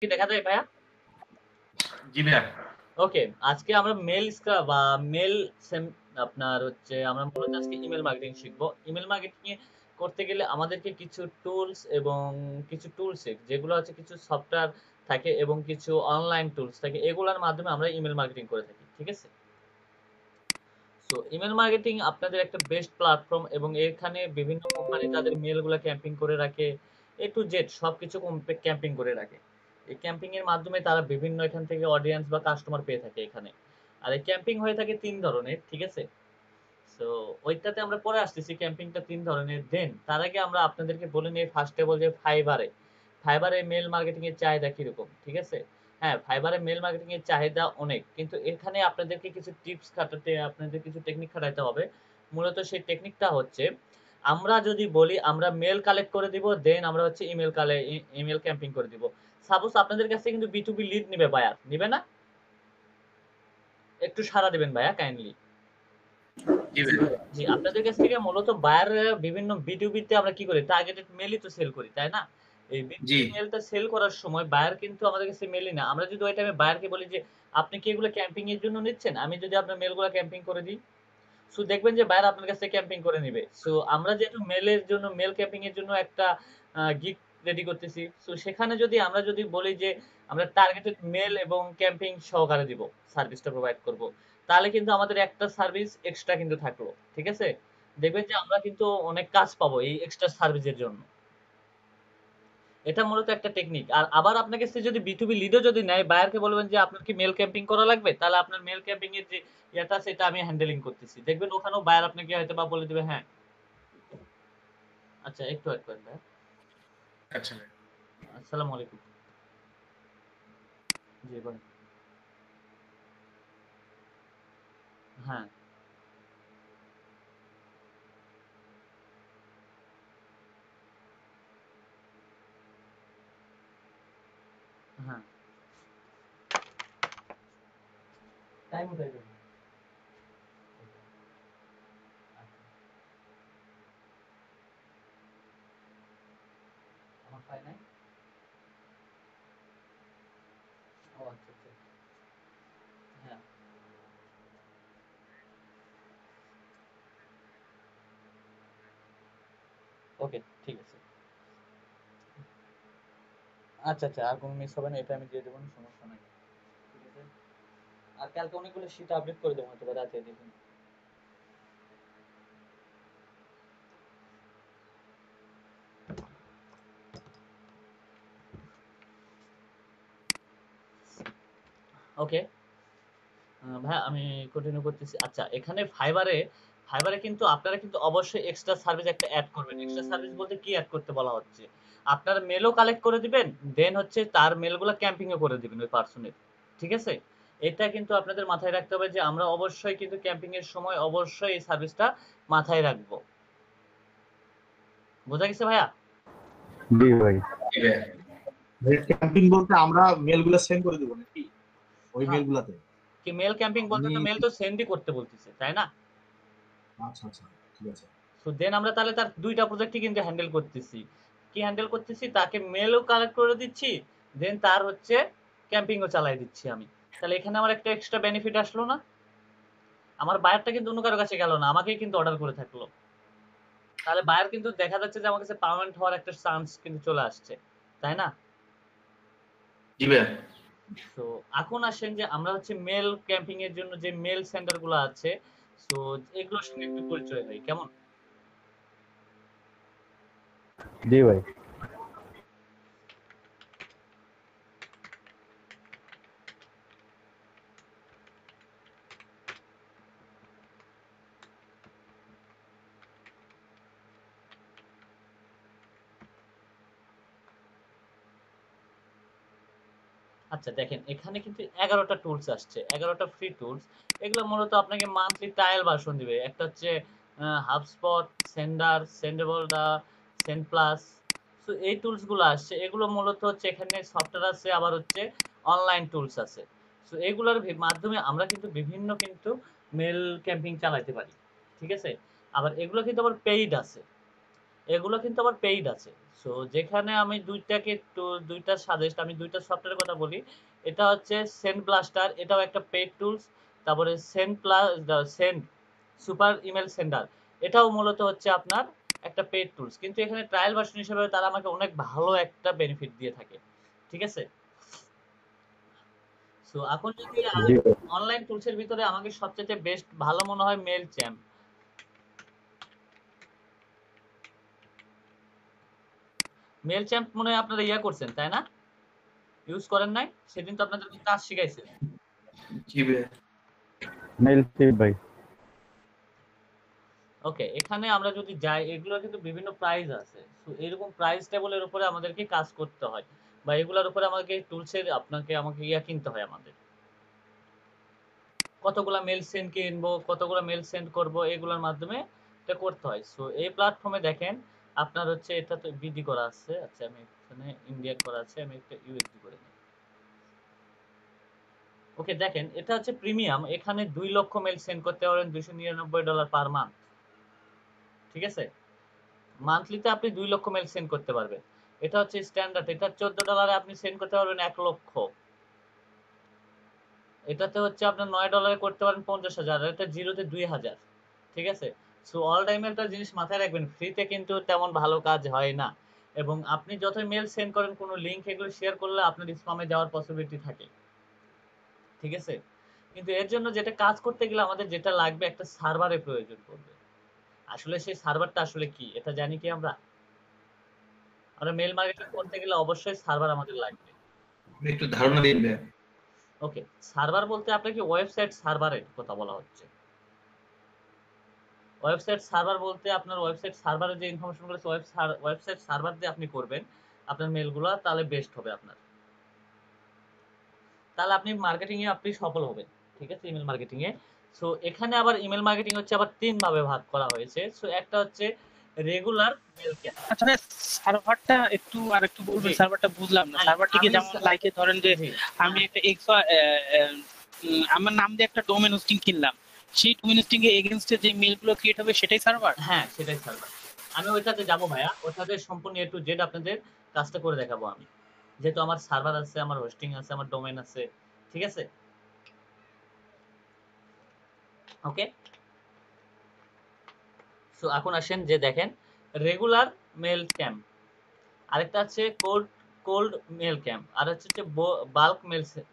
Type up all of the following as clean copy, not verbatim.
কি দেখা যায় ভাইয়া? জি ভাইয়া। ওকে, আজকে আমরা মেল স্ক্রাব বা মেল সেম আপনার হচ্ছে আমরা মূলত আজকে ইমেল মার্কেটিং শিখবো। ইমেল মার্কেটিং এ করতে গেলে আমাদেরকে কিছু টুলস এবং কিছু টুলসে যেগুলো হচ্ছে কিছু সফটওয়্যার থাকে এবং কিছু অনলাইন টুলস থাকে এগুলোর মাধ্যমে আমরা ইমেল মার্কেটিং করে থাকি। ঠিক আছে? সো ইমেল মার্কেটিং আপনাদের একটা বেস্ট প্ল্যাটফর্ম এবং এখানে বিভিন্ন কোম্পানি তাদের মেলগুলো ক্যাম্পিং করে রাখে। এ টু জেড সবকিছু ক্যাম্পিং করে রাখে। এই ক্যাম্পিং এর মাধ্যমে তারা বিভিন্ন এখান থেকে অডিয়েন্স বা কাস্টমার পেয়ে থাকে এখানে। আর এই ক্যাম্পিং হয়ে থাকে ৩ ধরনের, ঠিক আছে? সো ওইটাতে আমরা পরে আসতেছি, ক্যাম্পিংটা ৩ ধরনের। দেন তার আগে আমরা আপনাদেরকে বলে নিই ফার্স্টে বল যে ফাইবারে মেল মার্কেটিং এর চাহিদা কিরকম, ঠিক আছে? হ্যাঁ, ফাইবারে মেল মার্কেটিং এর চাহিদা অনেক, কিন্তু এখানে আপনাদেরকে কিছু টিপস খাটাতে, আপনাদের কিছু টেকনিক খাটাতে হবে। মূলত সেই টেকনিকটা হচ্ছে আমরা যদি বলি আমরা মেল কালেক্ট করে দিব, দেন আমরা হচ্ছে ইমেল ক্যাম্পিং করে দিব। সাপোজ আপনাদের কাছে কিন্তু বি2বি লিড নিবে, বায়ার নিবে না? একটু সাড়া দিবেন ভাইয়া কাইন্ডলি। জি ভাইয়া। জি, আপনাদের কাছ থেকে মূলত বায়াররা বিভিন্ন B2B তে আমরা কি করি? টার্গেটেড মেইলই তো সেল করি, তাই না? এই জি। B2B মেইলটা সেল করার সময় বায়ার কিন্তু আমাদের কাছে মেইলই না। আমরা যদি ওই টাইমে বায়ারকে বলি যে, "আপনি কি এগুলো ক্যাম্পিং এর জন্য নিচ্ছেন?" আমি যদি আপনার মেইলগুলা ক্যাম্পিং করে দিই, সো দেখবেন যে বায়ার আপনার কাছ থেকে ক্যাম্পিং করে নিবে। সো আমরা যেহেতু মেলের জন্য মেল ক্যাম্পিং এর জন্য একটা গিগ রেডি করতেছি। সো সেখানে যদি আমরা যদি বলি যে আমরা টার্গেটেড মেল এবং ক্যাম্পিং সহকারে দিব, সার্ভিসটা প্রোভাইড করব। তাহলে কিন্তু আমাদের একটা সার্ভিস এক্সট্রা কিন্তু থাকলো। ঠিক আছে? দেখবেন যে আমরা কিন্তু অনেক কাজ পাবো এই এক্সট্রা সার্ভিসের জন্য। এটা মূলত একটা টেকনিক। আর আবার আপনার কাছে যদি B2B লিডও যদি নেয়, বায়ারকে বলবেন যে আপনার কি মেল ক্যাম্পিং করা লাগবে? তাহলে আপনার মেল ক্যাম্পিং এর যে ইয়েটা আছে এটা আমি হ্যান্ডেলিং করতেছি। দেখবেন ওখানেও বায়ার আপনাকে হয়তোবা বলে দিবে হ্যাঁ। আচ্ছা, একটু ওয়েট করেন ভাইয়া। আচ্ছা ভাই। আসসালামু আলাইকুম। জি বলেন। হ্যাঁ, হ্যাঁ। টাইম কোথায় গেল? আচ্ছা, আমার পাই নাই? ও আচ্ছা, আচ্ছা। হ্যাঁ, ওকে, ঠিক আছে। আচ্ছা, আচ্ছা, আর কোনো মিস হবে না, এটা আমি দিয়ে দেবো না, সমস্যা নাই। ঠিক আছে? আর কালকে অনেকগুলো শীট আপডেট করে দেবো হয়তোবা রাতে, দেখুন। ওকে। ভাইয়া আমি কন্টিনিউ করতেছি। আচ্ছা, এখানে ফাইবারে কিন্তু আপনারা কিন্তু অবশ্যই এক্সট্রা সার্ভিস একটা এড করবেন। এক্সট্রা সার্ভিস বলতে কি এড করতে বলা হচ্ছে? আপনারা মেলও কালেক্ট করে দিবেন, দেন হচ্ছে তার মেলগুলা ক্যাম্পিং ও করে দিবেন ওই পার্সনের। ঠিক আছে? এটা কিন্তু আপনাদের মাথায় রাখতে হবে যে আমরা অবশ্যই কিন্তু ক্যাম্পিং এর সময় অবশ্যই এই সার্ভিসটা মাথায় রাখবো। বোঝা গেছে ভাইয়া? জি ভাই। জি ভাইয়া। ক্যাম্পিং বলতে আমরা মেল গুলা সেন্ড করে দেবো নাকি ওই হ্যাঁ, মেল গুলাতে? কি মেল ক্যাম্পিং বলতে আমি তো মেল তো সেন্ডই করতে বলতেছে, তাই না? আচ্ছা আচ্ছা, ঠিক আছে। সো দেন আমরা তাহলে তার ২ টা প্রজেক্টই কিন্তু হ্যান্ডেল করতেছি। কি হ্যান্ডেল করতেছি? তাকে মেইলও কালেক্ট করে দিচ্ছি, দেন তার হচ্ছে ক্যাম্পিংও চালায় দিচ্ছি আমি। তাহলে এখানে আমার একটা এক্সট্রা বেনিফিট আসলো না? আমার বায়ারটা কিন্তু অন্য কারো কাছে গেল না, আমাকেই কিন্তু অর্ডার করে থাকলো। তাহলে বায়ার কিন্তু দেখা যাচ্ছে যে আমার কাছে পার্মানেন্ট হওয়ার একটা চান্স কিন্তু চলে আসছে, তাই না? জি ভাইয়া। সো এখন আসেন যে আমরা হচ্ছে মেল ক্যাম্পিং এর জন্য যে মেল সেন্টার গুলো আছে, সো এগুলোর সঙ্গে একটু পরিচয় হই কেমন? জি ভাই। আচ্ছা দেখেন, এখানে কিন্তু ১১টা টুলস আসছে, ১১টা ফ্রি টুলস। এগুলো মূলত আপনাকে মান্থলি ট্রায়াল ভার্সন দিবে। একটা হচ্ছে হাবস্পট, সেন্ডেবলডা, সেন্ড প্লাস। সো এই টুলস গুলো আসছে, এগুলো মূলত হচ্ছে এখানে সফটওয়্যার আছে, আবার হচ্ছে অনলাইন টুলস আছে। সো এগুলোর মাধ্যমে আমরা কিন্তু বিভিন্ন কিন্তু মেল ক্যাম্পিং চালাতে পারি। ঠিক আছে? আবার এগুলো কিন্তু আবার পেইড আছে। এগুলো কিন্তু আবার পেইড আছে। সো যেখানে আমি দুইটা সাজেস্ট, আমি দুইটা সফটওয়্যারের কথা বলি। এটা হচ্ছে সেন্ড ব্লাস্টার, এটাও একটা পেইড টুলস। তারপরে সেন্ড সুপার ইমেল সেন্ডার, এটাও মূলত হচ্ছে আপনার একটা পেইড টুলস, কিন্তু এখানে ট্রায়াল ভার্সন হিসেবে তারা আমাকে অনেক ভালো একটা বেনিফিট দিয়ে থাকে। ঠিক আছে? সো এখন যদি জি ভাই। অনলাইন টুলসের ভিতরে আমাকে সবচেয়ে বেস্ট ভালো মনে হয় মেল চ্যাম্প। মেল চ্যাম্প মনে হয় আপনারা ইয়া করছেন তাই না? ইউজ করেন নাই? সেদিন তো আপনাদেরকে কাজ শিখাইছে। জি ভাইয়া। মেল টিপ ভাই। ওকে, এখানে আমরা যদি যাই, এগুলো কিন্তু বিভিন্ন প্রাইস আছে। সো এরকম প্রাইস টেবলের উপরে আমাদেরকে কাজ করতে হয়, বা এগুলোর উপরে আমাকে টুলসের আমাকে ইয়া কিনতে হয় আমাদের। কতগুলা মেল সেন্ড কিনবো, কতগুলা মেল সেন্ড করব, এগুলোর মাধ্যমে এটা করতে হয়। সো এই প্ল্যাটফর্মে দেখেন আপনার হচ্ছে এটা তো বিডি করা আছে। আচ্ছা, আমি এখানে ইন্ডিয়ান করা আছে, আমি একটা ইউএসডি করে নিই। ওকে, দেখেন এটা হচ্ছে প্রিমিয়াম। এখানে 2 লক্ষ মেল সেন্ড করতে পারেন $299 পার মান্থ। ঠিক আছে? মান্থলিতে আপনি 2 লক্ষ মেল সেন্ড করতে পারবেন। এটা হচ্ছে স্ট্যান্ডার্ড, এটা $14 আপনি সেন্ড করতে পারবেন 1 লক্ষ। এটাতে হচ্ছে আপনার $9 করতে পারেন 50,000, এটা জিরোতে 2,000। ঠিক আছে? সো অল টাইম একটা জিনিস মাথায় রাখবেন, ফ্রিতে কিন্তু তেমন ভালো কাজ হয় না। এবং আপনি যতই মেল সেন্ড করেন, কোনো লিঙ্ক এগুলো শেয়ার করলে আপনার স্প্যামে যাওয়ার পসিবিলিটি থাকে। ঠিক আছে? কিন্তু এর জন্য যেটা কাজ করতে গেলে আমাদের যেটা লাগবে, একটা সার্ভারের প্রয়োজন পড়বে। আসলে সেই সার্ভারটা আসলে কি এটা জানি কি আমরা? আমরা মেল মার্কেটিং করতে গেলে অবশ্যই সার্ভার আমাদের লাগবে। একটু ধারণা দিন ভাইয়া। ওকে, সার্ভার বলতে আপনাকে ওয়েবসাইট সার্ভারের কথা বলা হচ্ছে। ওয়েবসাইট সার্ভার বলতে আপনার ওয়েবসাইট সার্ভারের যে ইনফরমেশনগুলো আছে, ওয়েবসাইট সার্ভার দিয়ে আপনি করবেন আপনার মেলগুলো, তাহলে বেস্ট হবে আপনার। তাহলে আপনি মার্কেটিং এ আপনি সফল হবেন। ঠিক আছে? ইমেল মার্কেটিং এ। সো এখানে আবার ইমেল মার্কেটিং হচ্ছে আবার 3 ভাবে ভাগ করা হয়েছে। সো একটা হচ্ছে রেগুলার মেল ক্যাম্প। আচ্ছা ভাই, সার্ভারটা একটু বলবেন, জি, সার্ভারটা বুঝলাম না। সার্ভারটা কি আমি যেমন লাইকে ধরেন যে জি, আমি একটা আমার নাম দিয়ে একটা ডোমেন হোস্টিং কিনলাম, সেই ডোমেন হোস্টিং এর এগেইনস্টে যে মেলগুলো ক্রিয়েট হবে সেটাই সার্ভার? হ্যাঁ সেটাই সার্ভার। আমি ওইটাতে যাবো ভাইয়া, ওটাতে সম্পূর্ণ এ টু জেড আপনাদের কাজটা করে দেখাবো আমি। যেহেতু আমার সার্ভার আছে, আমার হোস্টিং আছে, আমার ডোমেন আছে। ঠিক আছে? ওকে, সো এখন আসেন যে দেখেন রেগুলার মেল ক্যাম্প, আরেকটা আছে কোল্ড মেল ক্যাম্প, আর হচ্ছে বাল্ক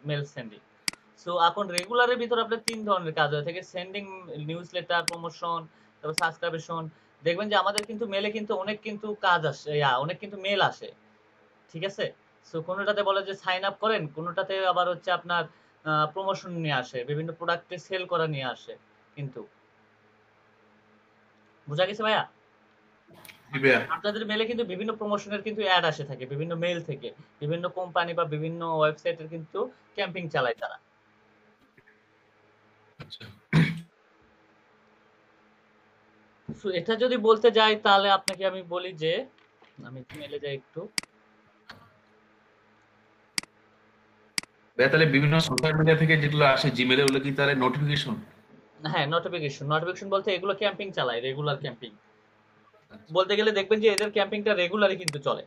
মেল সেন্ডিং। সো এখন রেগুলারের ভিতর আপনার 3 ধরনের কাজ হয়ে থাকে: সেন্ডিং, নিউজ লেটার, প্রমোশন, তারপর সাবস্ক্রিপশন। দেখবেন যে আমাদের কিন্তু মেলে কিন্তু অনেক কিন্তু কাজ আসে, অনেক কিন্তু মেল আসে। ঠিক আছে? সো কোনোটাতে বলে যে সাইন আপ করেন, কোনোটাতে আবার হচ্ছে আপনার প্রমোশন নিয়ে আসে, বিভিন্ন প্রোডাক্টে সেল করা নিয়ে আসে। কিন্তু বুঝা গেছে ভাইয়া? জি ভাইয়া। আপনাদের মেলে কিন্তু বিভিন্ন প্রমোশনের কিন্তু অ্যাড আসে থাকে বিভিন্ন মেল থেকে। বিভিন্ন কোম্পানি বা বিভিন্ন ওয়েবসাইটের কিন্তু ক্যাম্পিং চালায় তারা। আচ্ছা। সো এটা যদি বলতে যাই, তাহলে আপনাকে আমি বলি যে আমি মেলে যাই একটু। ভাইয়া, তাহলে বিভিন্ন সোশ্যাল মিডিয়া থেকে যেগুলো আসে জিমেলে, ওগুলো কি তাহলে নোটিফিকেশন? হ্যাঁ, নোটিফিকেশন বলতে এগুলো ক্যাম্পিং চালায়, রেগুলার ক্যাম্পিং। বলতে গেলে দেখবেন যে এদের ক্যাম্পিংটা রেগুলারই কিন্তু চলে।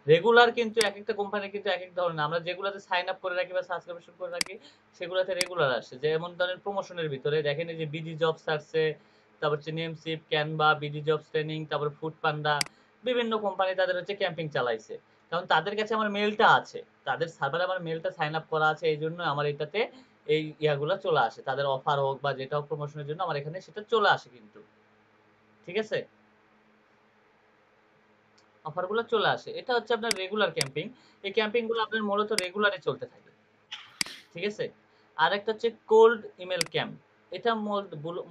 রেগুলার কিন্তু এক একটা কোম্পানি কিন্তু এক এক ধরনের। আমরা যেগুলোতে সাইন আপ করে রাখি বা সাবস্ক্রিপশন করে রাখি, সেগুলোতে রেগুলার আসে। যেমন ধরেন প্রমোশনের ভিতরে দেখেন এই যে বিডি জবস আসছে, তারপর হচ্ছে নেমসিপ, ক্যানভা, বিডি জবস ট্রেনিং, তারপর ফুড পান্ডা, বিভিন্ন কোম্পানি তাদের হচ্ছে ক্যাম্পিং চালাইছে। কারণ তাদের কাছে আমার মেলটা আছে, তাদের সার্ভারে আমার মেলটা সাইন আপ করা আছে, এই জন্য আমার এটাতে এই ইয়াগুলো চলে আসে। তাদের অফার হোক বা যেটা হোক প্রমোশনের জন্য আমার এখানে সেটা চলে আসে কিন্তু। ঠিক আছে? অফারগুলো চলে আসে। এটা হচ্ছে আপনার রেগুলার ক্যাম্পিং। এই ক্যাম্পিং গুলো আপনার মূলত রেগুলারে চলতে থাকে। ঠিক আছে? আরেকটা হচ্ছে কোল্ড ইমেল ক্যাম্প। এটা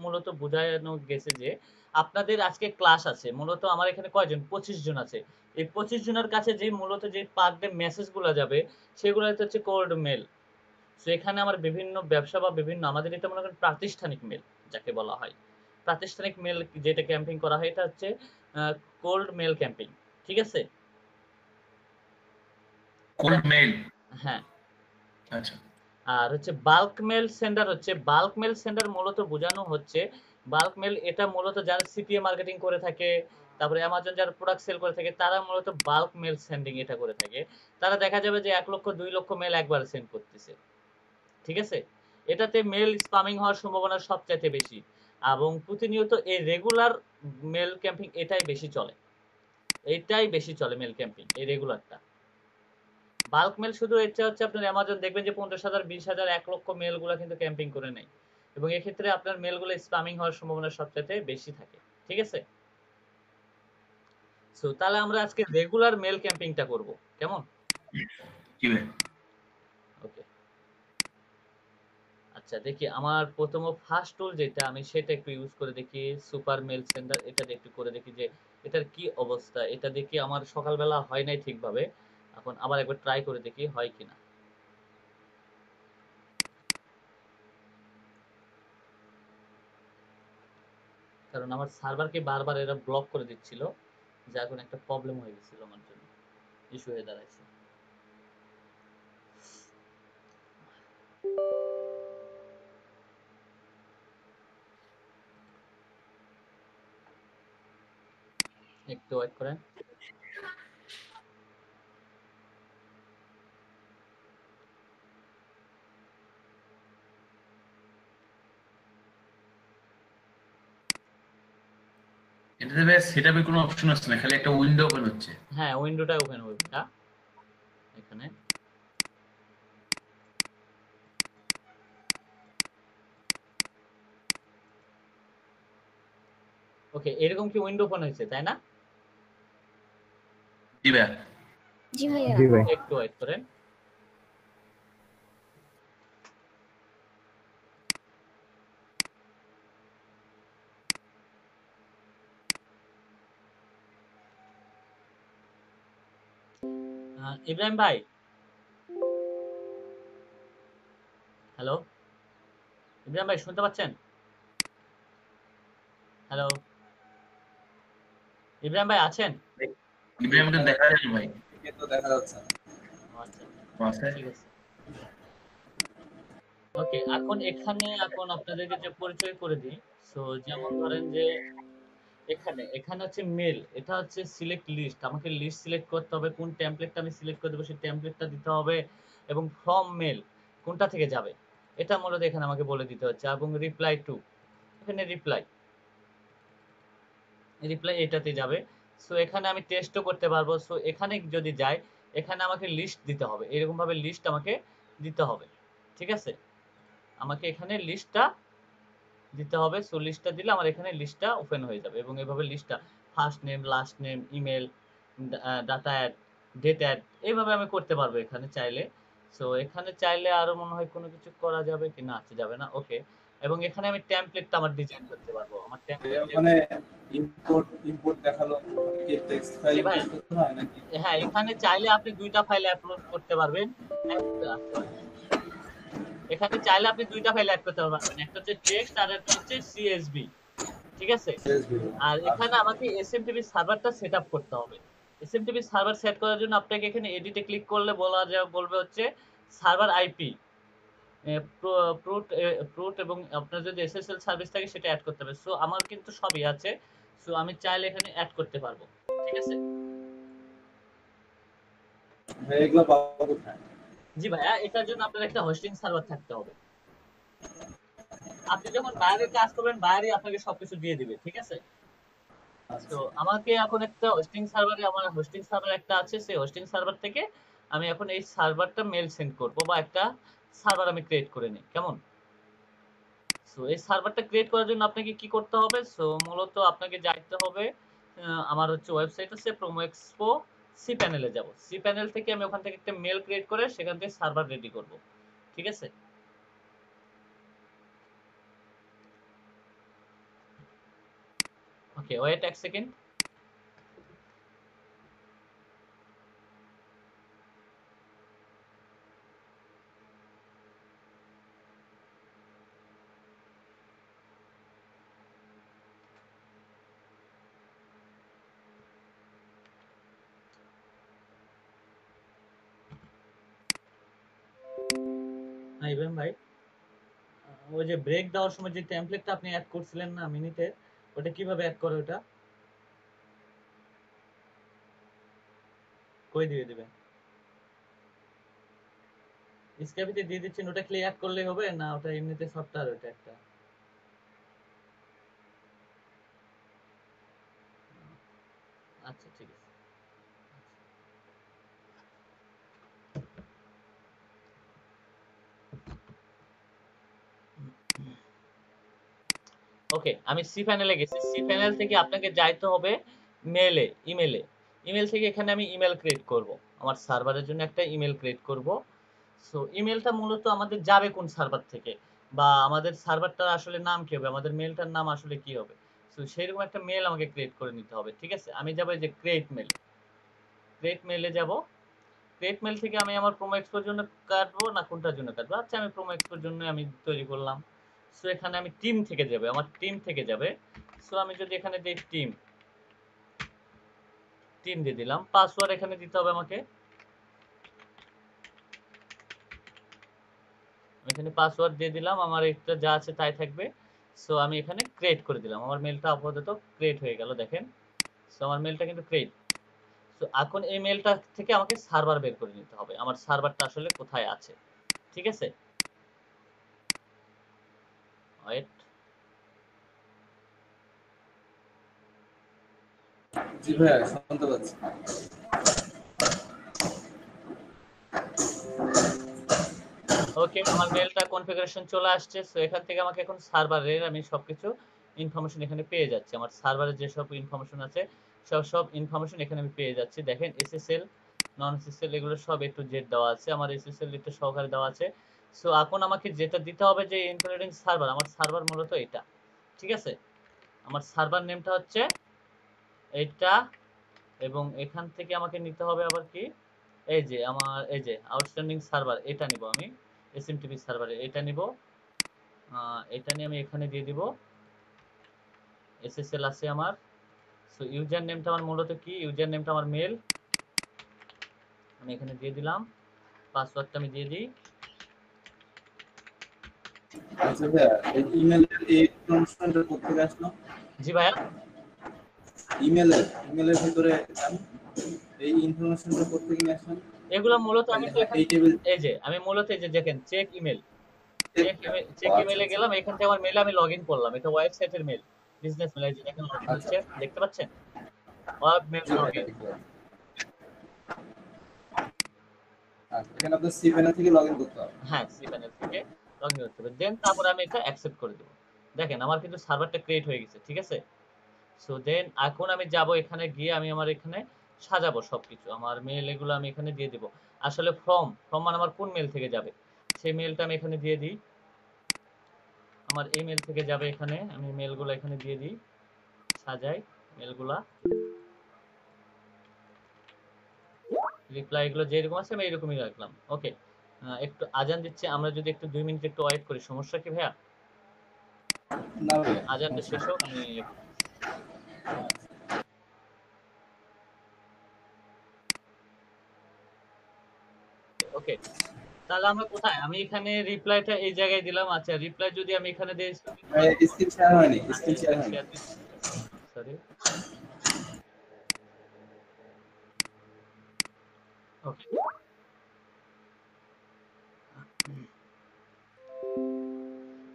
মূলত বোঝানো গেছে যে আপনাদের আজকে ক্লাস আছে। মূলত আমার এখানে কয়জন? 25 জন আছে। এই 25 জনের কাছে যে মূলত যে পার ডে মেসেজ গুলো যাবে, সেগুলো হচ্ছে কোল্ড মেল। সো এখানে আমার বিভিন্ন ব্যবসা বা বিভিন্ন আমাদের এটা মনে করেন প্রাতিষ্ঠানিক মেল যাকে বলা হয়। প্রাতিষ্ঠানিক মেল যেটা ক্যাম্পিং করা হয়, এটা হচ্ছে কোল্ড মেল ক্যাম্পিং। ঠিক আছে? Cold mail. হ্যাঁ। আচ্ছা। আর হচ্ছে বাল্ক মেল সেন্ডার, হচ্ছে বাল্ক মেল সেন্ডার মূলত বোঝানো হচ্ছে বাল্ক মেল, এটা মূলত যারা সিপিএ মার্কেটিং করে থাকে, তারপরে অ্যামাজন যারা প্রোডাক্ট সেল করে থাকে তারা মূলত বাল্ক মেল সেন্ডিং এটা করে থাকে। তারা দেখা যাবে যে 1 লক্ষ 2 লক্ষ মেল একবারে সেন্ড করতেছে। ঠিক আছে? এটাতে মেল স্প্যামিং হওয়ার সম্ভাবনা সবচাইতে বেশি এবং প্রতিনিয়ত এই রেগুলার মেল ক্যাম্পিং এটাই বেশি চলে। এটাই বেশি চলে মেল ক্যাম্পিং, এই রেগুলারটা। বাল্ক মেল শুধু এটা হচ্ছে আপনার অ্যামাজন দেখবেন যে 50,000 20,000 1 লক্ষ মেলগুলা কিন্তু ক্যাম্পিং করে নেয় এবং এক্ষেত্রে আপনার মেলগুলো স্প্যামিং হওয়ার সম্ভাবনা সবচাইতে বেশি থাকে। ঠিক আছে? সো তাহলে আমরা আজকে রেগুলার মেল ক্যাম্পিংটা করব। কেমন? জি ভাই। ওকে। আচ্ছা দেখি আমার প্রথম ফার্স্ট টুল যেটা আমি সেটা একটু ইউজ করে দেখি, সুপার মেল সেন্ডার। এটা দিয়ে একটু করে দেখি যে এটার কি অবস্থা। এটা দেখি আমার সকালবেলা হয় নাই ঠিকভাবে। এখন আবার একবার ট্রাই করে দেখি হয় কিনা। কারণ আমার সার্ভারকে বারবার এরা ব্লক করে দিচ্ছিল, যা এখন একটা প্রবলেম হয়ে গেছিল আমার জন্য, ইস্যু হয়ে দাঁড়াইছে। একটু ওয়েট করেন। এটাতে ভাই সেটআপের কোনো অপশন আছে না, খালি একটা উইন্ডো ওপেন হচ্ছে। হ্যাঁ, উইন্ডোটা ওপেন হবে এটা এখানে। ওকে, এরকম কি উইন্ডো ওপেন হয়েছে তাই না? জি ভাই। জি ভাইয়া। জি ভাই। একটু ওয়েট করেন। ইব্রাহিম ভাই, হ্যালো ইব্রাহিম ভাই, শুনতে পাচ্ছেন? হ্যালো ইব্রাহিম ভাই, আছেন? ইব্রাহিম আমাকে দেখা যায় না ভাই। কিন্তু দেখা যাচ্ছে না। আচ্ছা, আছে। ঠিক আছে। ওকে, এখন আপনাদেরকে যে পরিচয় করে দিই। সো যেমন ধরেন যে এখানে হচ্ছে মেল, এটা হচ্ছে সিলেক্ট লিস্ট। আমাকে লিস্ট সিলেক্ট করতে হবে, কোন টেমপ্লেটটা আমি সিলেক্ট করে দেবো সেই টেমপ্লেটটা দিতে হবে এবং ফ্রম মেল কোনটা থেকে যাবে এটা মূলত এখানে আমাকে বলে দিতে হচ্ছে এবং রিপ্লাই টু, এখানে রিপ্লাই রিপ্লাই এটাতে যাবে। সো এখানে আমি টেস্টও করতে পারবো। সো এখানে যদি যাই, এখানে আমাকে লিস্ট দিতে হবে, এরকম ভাবে লিস্ট আমাকে দিতে হবে। ঠিক আছে? আমাকে এখানে লিস্টটা দিতে হবে। সো লিস্টটা দিলে আমার এখানে লিস্টটা ওপেন হয়ে যাবে এবং এভাবে লিস্টটা first name, last name, email, data add, date add, এইভাবে আমি করতে পারবো এখানে চাইলে। সো এখানে চাইলে আরো মনে হয় কোনো কিছু করা যাবে কি না, আচ্ছা যাবে না। ওকে, এবং এখানে আমি টেমপ্লেটটা আমার ডিজাইন করতে পারবো। আমার টেমপ্লেট, ওখানে ইম্পোর্ট দেখালো, কি টেক্সট ফাইল জি ভাই, ইম্পোর্ট করতে হয় নাকি? হ্যাঁ এখানে চাইলে আপনি দুইটা ফাইল আপলোড করতে পারবেন। এখানে চাইলে আপনি দুইটা ফাইল অ্যাড করতে পারবেন, একটা হচ্ছে টেক্সট আর একটা হচ্ছে সিএসভি। ঠিক আছে? আর এখানে আমাকে এসএমটিপি সার্ভারটা সেট আপ করতে হবে। এসএমটিপি সার্ভার সেট করার জন্য আপনাকে এখানে এডিটে ক্লিক করলে বলবে হচ্ছে সার্ভার আইপি প্রুট এবং আপনার যদি এসএসএল সার্ভিস থাকে সেটা অ্যাড করতে হবে। সো আমার কিন্তু সবই আছে। সো আমি চাইলে এখানে অ্যাড করতে পারবো। ঠিক আছে? এগুলো পাবো কোথায়? জি ভাইয়া, এটার জন্য আপনার একটা হোস্টিং সার্ভার থাকতে হবে। আপনি যখন বাইরে কাজ করবেন বাইরে আপনাকে সবকিছু দিয়ে দিবে। ঠিক আছে? তো আমাকে এখন একটা আমার হোস্টিং সার্ভার একটা আছে, সেই হোস্টিং সার্ভার থেকে আমি এখন এই সার্ভারটা মেল সেন্ড করব বা একটা সার্ভার আমি ক্রিয়েট করে নিই। কেমন? সো এই সার্ভারটা ক্রিয়েট করার জন্য আপনাকে কি করতে হবে? সো মূলত আপনাকে যাইতে হবে, আমার হচ্ছে ওয়েবসাইট আছে প্রোমো এক্সপো সি প্যানেলে যাব। সি প্যানেল থেকে আমি ওখান থেকে একটা মেল ক্রিয়েট করে সেখান থেকে সার্ভার রেডি করব। ঠিক আছে? ওকে, ওয়েট এক সেকেন্ড। হ্যাঁ ইব্রাহিম ভাই, ওই যে ব্রেক দেওয়ার সময় যে টেমপ্লেটটা আপনি অ্যাড করছিলেন না মিনিটে, ওটা কিভাবে অ্যাড করে ওটা? কই দিয়ে দিবেন? স্ক্যাপিতে দিয়ে দিচ্ছেন, ওটা খালি অ্যাড করলেই হবে না ওটা এমনিতে সফটওয়্যার ওটা একটা? আচ্ছা ঠিক আছে। ওকে, আমি সি প্যানেলে গেছি। সি প্যানেল থেকে আপনাকে যাইতে হবে মেলে, ইমেলে। ইমেল থেকে এখানে আমি ইমেল ক্রিয়েট করব। আমার সার্ভারের জন্য একটা ইমেল ক্রিয়েট করব। সো ইমেলটা মূলত আমাদের যাবে কোন সার্ভার থেকে, বা আমাদের সার্ভারটার আসলে নাম কি হবে, আমাদের মেলটার নাম আসলে কি হবে। সো সেইরকম একটা মেল আমাকে ক্রিয়েট করে নিতে হবে, ঠিক আছে? আমি যাবো এই যে ক্রিয়েট মেল, ক্রিয়েট মেলে যাব। ক্রিয়েট মেল থেকে আমি আমার প্রোমো এক্সপোর জন্য কাটবো না কোনটার জন্য কাটবো? আচ্ছা আমি প্রোমো এক্সপোর জন্য আমি তৈরি করলাম। সো এখানে আমি টিম থেকে যাবে, আমার টিম থেকে যাবে। সো আমি যদি এখানে দিই টিম, টিম দিয়ে দিলাম। পাসওয়ার্ড এখানে দিতে হবে আমাকে, এখানে পাসওয়ার্ড দিয়ে দিলাম, আমার এটা যা আছে তাই থাকবে। সো আমি এখানে ক্রিয়েট করে দিলাম, আমার মেলটা আপাতত ক্রিয়েট হয়ে গেল দেখেন। সো আমার মেলটা কিন্তু ক্রিয়েট। সো এখন এই মেলটা থেকে আমাকে সার্ভার বের করে নিতে হবে, আমার সার্ভারটা আসলে কোথায় আছে, ঠিক আছে? ওয়েট, জি ভাইয়া শুনতে পাচ্ছি। ওকে, আমার মেলটা কনফিগারেশন চলে আসছে। সো এখান থেকে আমাকে এখন সার্ভারের আমি সবকিছু ইনফরমেশন এখানে পেয়ে যাচ্ছি, আমার সার্ভারে যেসব ইনফরমেশন আছে সব ইনফরমেশন এখানে আমি পেয়ে যাচ্ছি। দেখেন এসএসএল, নন এসএসএল এগুলো সব এ টু জেড দেওয়া আছে, আমার এসএসএল এটা সহকারে দেওয়া আছে। সো এখন আমাকে যেটা দিতে হবে যে ইনক্লুডিং সার্ভার, আমার সার্ভার মূলত এটা, ঠিক আছে? আমার সার্ভার নেমটা হচ্ছে এইটা, এবং এখান থেকে আমাকে নিতে হবে আবার কি, এই যে আমার এই যে আউটস্ট্যান্ডিং সার্ভার, এটা নিব আমি, এসএমটিপি সার্ভারে এটা নিব। এটা নিয়ে আমি এখানে দিয়ে দিব, এসএসএল আছে আমার। সো ইউজার নেমটা আমার মূলত কি, ইউজার নেমটা আমার মেল, আমি এখানে দিয়ে দিলাম। পাসওয়ার্ডটা আমি দিয়ে দিই। আচ্ছা ভাইয়া এই ইমেলের এই ইনফরমেশনটা কোথা আসলো? জি ভাইয়া, ইমেলের ভিতরে এই ইনফরমেশনটা কোথা থেকে আসলো? এগুলো মূলত আমি মানে তো এখানে এই টেবিল এই যে আমি মূলত এই যে দেখেন চেক ইমেল, চেক আচ্ছা ইমেলে গেলাম, এখান থেকে আমার মেলে আমি লগ ইন করলাম, এটা ওয়েবসাইটের মেল, বিজনেস মেল, এই যে দেখেন লগ ইন আচ্ছা হচ্ছে, দেখতে পাচ্ছেন? ওয়েব মেল জি লগ ভাইয়া ইন। দেখতে পাচ্ছি। আচ্ছা এখানে আপনার সি প্যানেল থেকে লগইন করতে হবে। হ্যাঁ, সি প্যানেল থেকে লগ ইন করতে হবে, দেন তারপরে আমি এটা অ্যাকসেপ্ট করে দেবো। দেখেন আমার কিন্তু সার্ভারটা ক্রিয়েট হয়ে গেছে, ঠিক আছে? সো দেন এখন আমি যাব, এখানে গিয়ে আমি আমার এখানে সাজাবো সবকিছু, আমার মেল এগুলো আমি এখানে দিয়ে দিব। আসলে ফ্রম মানে আমার কোন মেল থেকে যাবে সেই মেলটা আমি এখানে দিয়ে দিই, আমার এই মেল থেকে যাবে, এখানে আমি মেলগুলো এখানে দিয়ে দিই, সাজাই মেলগুলা, রিপ্লাই এগুলো যেরকম আছে আমি এরকমই রাখলাম। ওকে, একটু আজান দিচ্ছে, আমরা যদি একটু 2 মিনিট একটু ওয়েট করি, সমস্যা কি ভাইয়া? না ভাইয়া আজানটা সমস্যা শেষ নেই। হোক, আমি ওকে। তাহলে আমরা কোথায়, আমি এখানে রিপ্লাইটা এই জায়গায় দিলাম। আচ্ছা রিপ্লাই যদি আমি এখানে দিই, ভাইয়া স্ক্রিন শেয়ার হয়নি, আচ্ছা স্ক্রিন শেয়ার স্ক্রিন হয়নি। শেয়ার দিচ্ছি, সরি। ওকে,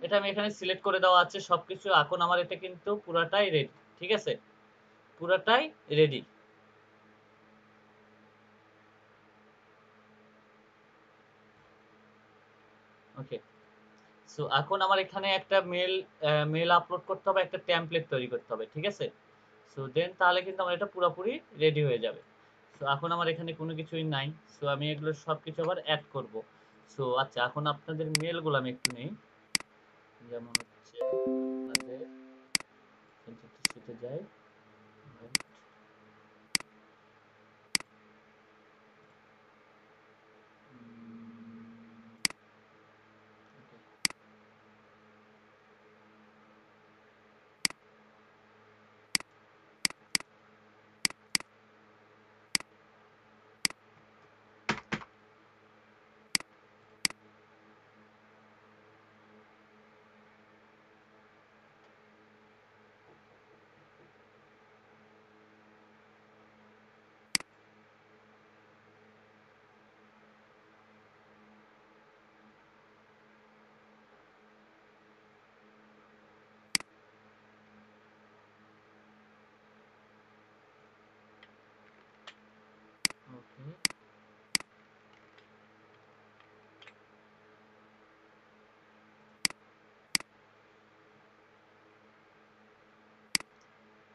এটা আমি এখানে সিলেক্ট করে দেওয়া আছে সবকিছু। এখন আমার এটা কিন্তু পুরাটাই রেডি, ঠিক আছে? পুরাটাই রেডি। ওকে, সো এখন আমার এখানে একটা মেল আপলোড করতে হবে, একটা টেমপ্লেট তৈরি করতে হবে, ঠিক আছে? সো দেন তাহলে কিন্তু আমার এটা পুরোপুরি রেডি হয়ে যাবে। সো এখন আমার এখানে কোনো কিছুই নাই। সো আমি এগুলো সবকিছু আবার অ্যাড করব। সো আচ্ছা এখন আপনাদের মেলগুলো আমি একটু নেই, যেমন হচ্ছে আপনাদের সিতে যাই,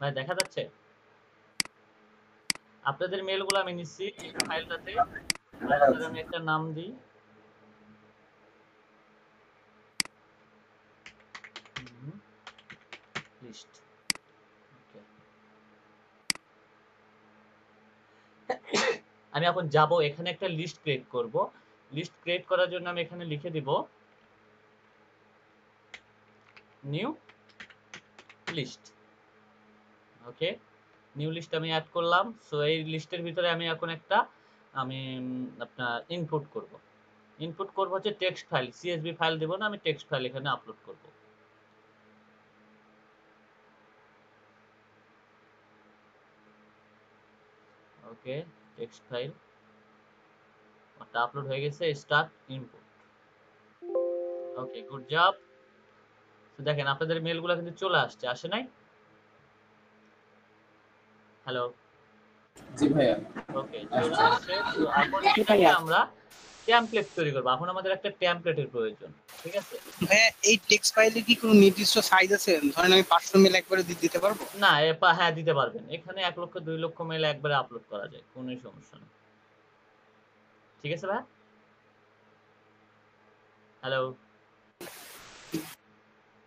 ভাই দেখা যাচ্ছে? আপনাদের মেলগুলো আমি নিচ্ছি এই ফাইলটাতে। ফাইলটার আমি একটা নাম দিই। লিস্ট। ওকে। আমি এখন যাব এখানে একটা লিস্ট ক্রিয়েট করব। লিস্ট ক্রিয়েট করার জন্য আমি এখানে লিখে দিব নিউ লিস্ট। ওকে, নিউ লিস্ট আমি অ্যাড করলাম। সো এই লিস্টের ভিতরে আমি এখন একটা আমি আপনার ইনপুট করব। ইনপুট করব হচ্ছে টেক্সট ফাইল, সিএসভি ফাইল দেব না, আমি টেক্সট ফাইল এখানে আপলোড করব। ওকে, টেক্সট ফাইল ওটা আপলোড হয়ে গেছে। Start input. Okay, good job. তো দেখেন আপনাদের মেলগুলো কিন্তু চলে আসছে, আসে নাই? হ্যালো। জি ভাইয়া ওকে, চলে আসছে। তো এখন এটাকে আমরা টেমপ্লেট তৈরি করব। এখন আমাদের একটা টেমপ্লেটের প্রয়োজন, ঠিক আছে? ভাইয়া এই টেক্সট ফাইলে কি কোনো নির্দিষ্ট সাইজ আছে? ধরেন আমি 500 মেল একবারে দিতে পারবো? না, হ্যাঁ দিতে পারবেন। এখানে 1 লক্ষ 2 লক্ষ মেল একবারে আপলোড করা যায়, কোনো সমস্যা নেই। ঠিক আছে ভাই? হ্যালো।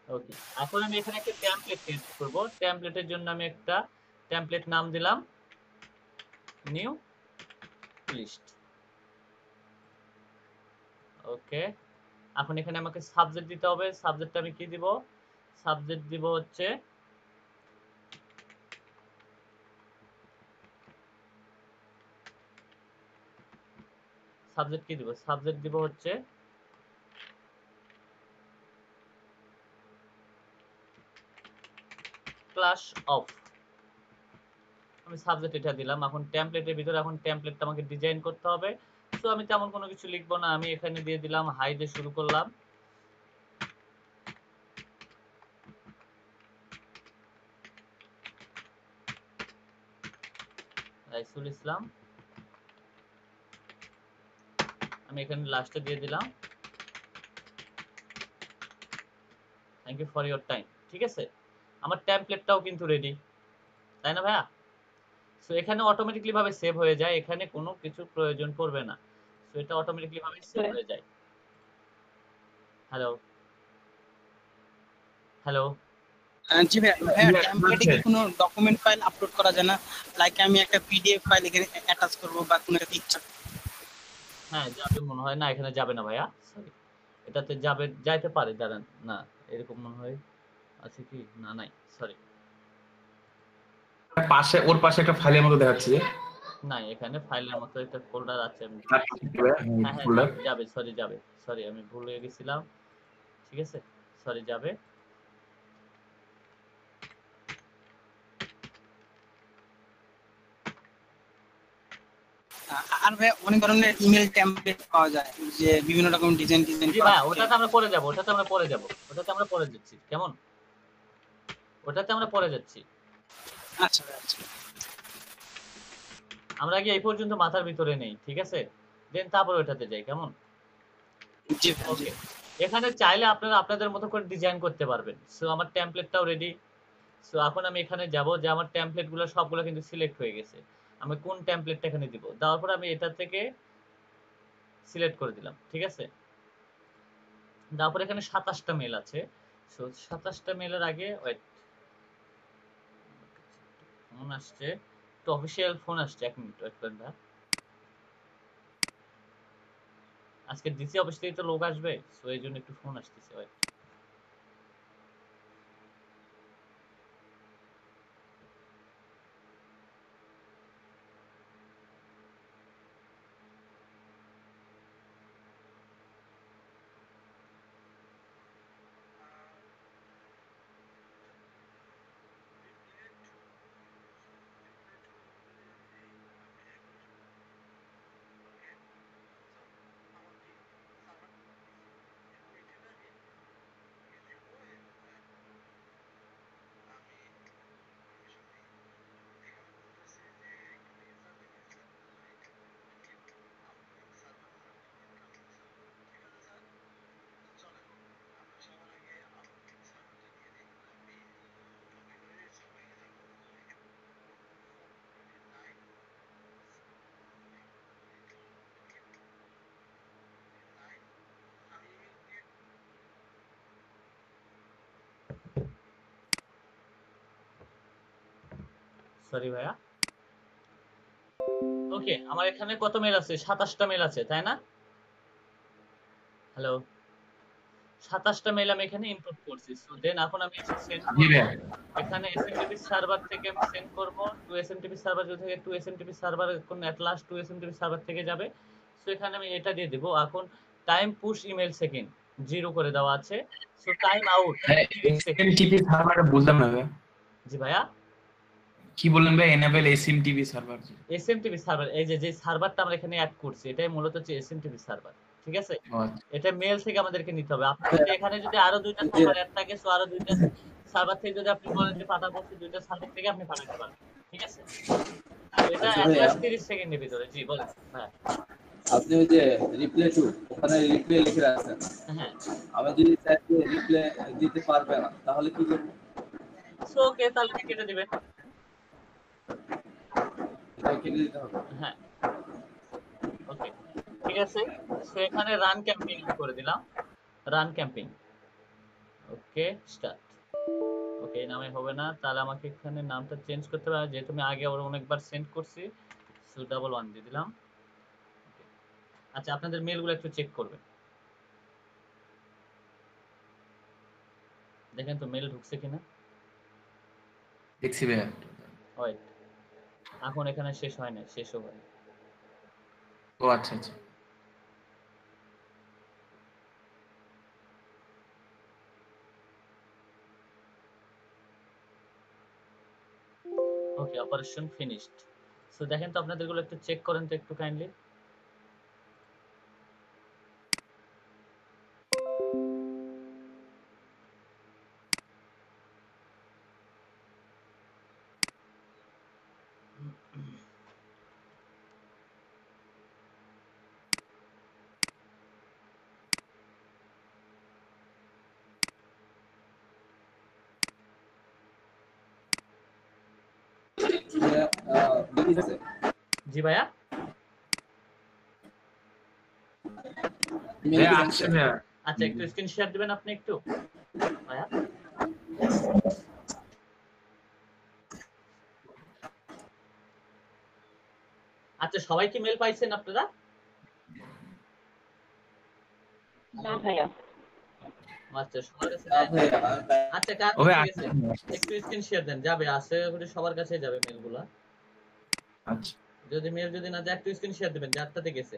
ওকে, এখন আমি এখানে একটা টেমপ্লেট ক্রিয়েট করব। টেমপ্লেটের জন্য আমি একটা টেমপ্লেট নাম দিলাম নিউ লিস্ট। ওকে, এখন এখানে আমাকে সাবজেক্ট দিতে হবে। সাবজেক্টটা আমি কি দিব? সাবজেক্ট দিব হচ্ছে সাবজেক্ট কি দিব? সাবজেক্ট দিব হচ্ছে ক্লাস অফ। আমি সাবজেক্ট এটা দিলাম। এখন টেমপ্লেটের ভিতরে এখন টেমপ্লেটটা আমাকে ডিজাইন করতে হবে। সো আমি তেমন কোনো কিছু লিখবো না, আমি এখানে দিয়ে দিলাম হাই দিয়ে শুরু করলাম। রাইসুল ইসলাম। আমি এখানে লাস্টে দিয়ে দিলাম thank you for your time. ঠিক আছে, আমার টেমপ্লেটটাও কিন্তু রেডি, তাই না ভাইয়া? সো এখানে অটোমেটিকলি ভাবে সেভ হয়ে যায়, এখানে কোনো কিছু প্রয়োজন পড়বে না। সো এটা অটোমেটিকলি ভাবে সেভ হয়ে যায়। Hello hello. জি ভাইয়া, ভাইয়া টেমপ্লেটে কি কোনো ডকুমেন্ট ফাইল আপলোড করা যায় না? লাইক আমি একটা পিডিএফ ফাইল এখানে অ্যাটাচ করব বা কোনো একটা পিকচার। হ্যাঁ যাবে মনে হয় না, এখানে যাবে না ভাইয়া, সরি। এটাতে যাবে, যাইতে পারে, দাঁড়ান না, এরকম মনে হয় আছে কি না, নাই, সরি। পাশে ওর পাশে একটা ফাইলের মতো দেখাচ্ছে যে নাই, এখানে ফাইলের মতো একটা ফোল্ডার আছে, আমি তার পাশে কি হবে? হ্যাঁ হ্যাঁ folder। যাবে যাবে, সরি যাবে, সরি আমি ভুল হয়ে গেছিলাম। ঠিক আছে, সরি যাবে। আর ভাইয়া অনেক ধরনের ইমেল টেমপ্লেট পাওয়া যায় যে বিভিন্ন রকম ডিজাইন জি করা ভাইয়া, থাকে। ওটাতে আমরা পরে যাব, ওটাতে আমরা পরে যাব, ওটাতে আমরা পরে যাচ্ছি, কেমন? ওটাতে আমরা পরে যাচ্ছি। আচ্ছা ভাইয়া, আচ্ছা। আমরা আগে এই পর্যন্ত মাথার ভিতরে নেই, ঠিক আছে? দেন তারপর ওটাতে যাই, কেমন? জি ভাইয়া, জি। ওকে, এখানে চাইলে আপনারা আপনাদের মতো করে ডিজাইন করতে পারবেন। সো আমার টেমপ্লেটটাও রেডি। সো এখন আমি এখানে যাব যে আমার টেমপ্লেটগুলো সবগুলো কিন্তু সিলেক্ট হয়ে গেছে। আমি কোন টেমপ্লেটটা এখানে দিব, দেওয়ার পর আমি এটা থেকে সিলেক্ট করে দিলাম, ঠিক আছে? তারপর এখানে 27টা মেল আছে। সো 27টা মেলের আগে ওয়েট, ফোন আসছে, তো অফিসিয়াল ফোন আসছে, 1 মিনিট ওয়েট করেন ভাই। আজকে ডিসি অফিস থেকে তো লোক আসবে, সো এই জন্য একটু ফোন আসতেছে, ওয়েট। সরি ভাইয়া। ওকে, আমার এখানে কত মেল আছে? 27টা মেল আছে, তাই না? হ্যালো, 27টা মেল আমি এখানে ইনপুট করছি। সো দেন এখন আমি সেন্ড জি করব। ভাইয়া। এখানে এসএমটিপি সার্ভার থেকে আমি সেন্ড করব টু এসএমটিপি সার্ভার থেকে টু এসএমটিপি সার্ভার, কোন at last to SMTP server থেকে যাবে। সো এখানে আমি এটা দিয়ে দিব। এখন টাইম পুশ ইমেল সেকেন্ড 0 করে দেওয়া আছে। So time out 30 second. SMTP server বুঝলাম না ভাইয়া। জি ভাইয়া, কি বললেন ভাই? Enable SMTP server. SMTP server, এই যে সার্ভারটা আমরা এখানে অ্যাড করছি, এটাই মূলত হচ্ছে এসএমটিপি সার্ভার। ঠিক আছে, এটা মেল থেকে আমাদেরকে নিতে হবে। আপনি যদি এখানে যদি আরো দুইটা সার্ভার অ্যাড থাকে, সো আরো দুইটা সার্ভার থেকে যদি আপনি বলেন যে পাঠাবো, সে দুইটা সার্ভার থেকে আপনি পাঠাতে পারবেন। ঠিক আছে, এটা আচ্ছা অ্যাট ভাইয়া, লাস্ট 30 সেকেন্ডের ভিতরে। জি বলেন। হ্যাঁ আপনি ওই যে রিপ্লে টু ওখানে রিপ্লে লিখে রাখছেন, হ্যাঁ, আমি যদি চাই যে রিপ্লে দিতে পারবে না তাহলে কি করবো? সো ওকে, তাহলে কেটে দিবেন। এটা কেটে দিতে হবে। হ্যাঁ ওকে, ঠিক আছে। সো এখানে রান ক্যাম্পিং করে দিলাম, run camping. Okay start. Okay, এই নামে হবে না, তাহলে আমাকে এখানে নামটা চেঞ্জ করতে হবে, যেহেতু আমি আগে আবার অনেকবার সেন্ড করছি। সো 111 দিয়ে দিলাম। আচ্ছা, আপনাদের মেলগুলো একটু চেক করবেন, দেখেন তো মেল ঢুকছে কিনা। দেখছি ভাইয়া। ওয়েট, এখন এখানে শেষ হয় না, শেষও হয়। ও আচ্ছা আচ্ছা। ওকে, অপারেশন ফিনিশড। সো দেখেন তো আপনাদেরগুলো একটু চেক করেন তো একটু কাইন্ডলি। ভাইয়া, দেখি আছে? জি ভাইয়া, ইমেল ভাইয়া কি আসছে দেখছেন? ভাইয়া। আচ্ছা একটু স্ক্রিন শেয়ার দিবেন আপনি একটু ভাইয়া। আচ্ছা, সবাই কি মেল পাইছেন আপনারা? না ভাইয়া। আচ্ছা, সবার কাছে না যায় নাই। ভাইয়া, আচ্ছা, কার ও ভাই কাছে আসছে। গেছে? একটু স্ক্রিন শেয়ার দেন, যাবে আশা করি সবার কাছে যাবে মেলগুলা। আচ্ছা যদি মেল যদি না যায়, একটু স্ক্রিন শেয়ার দিবেন যারটাতে গেছে।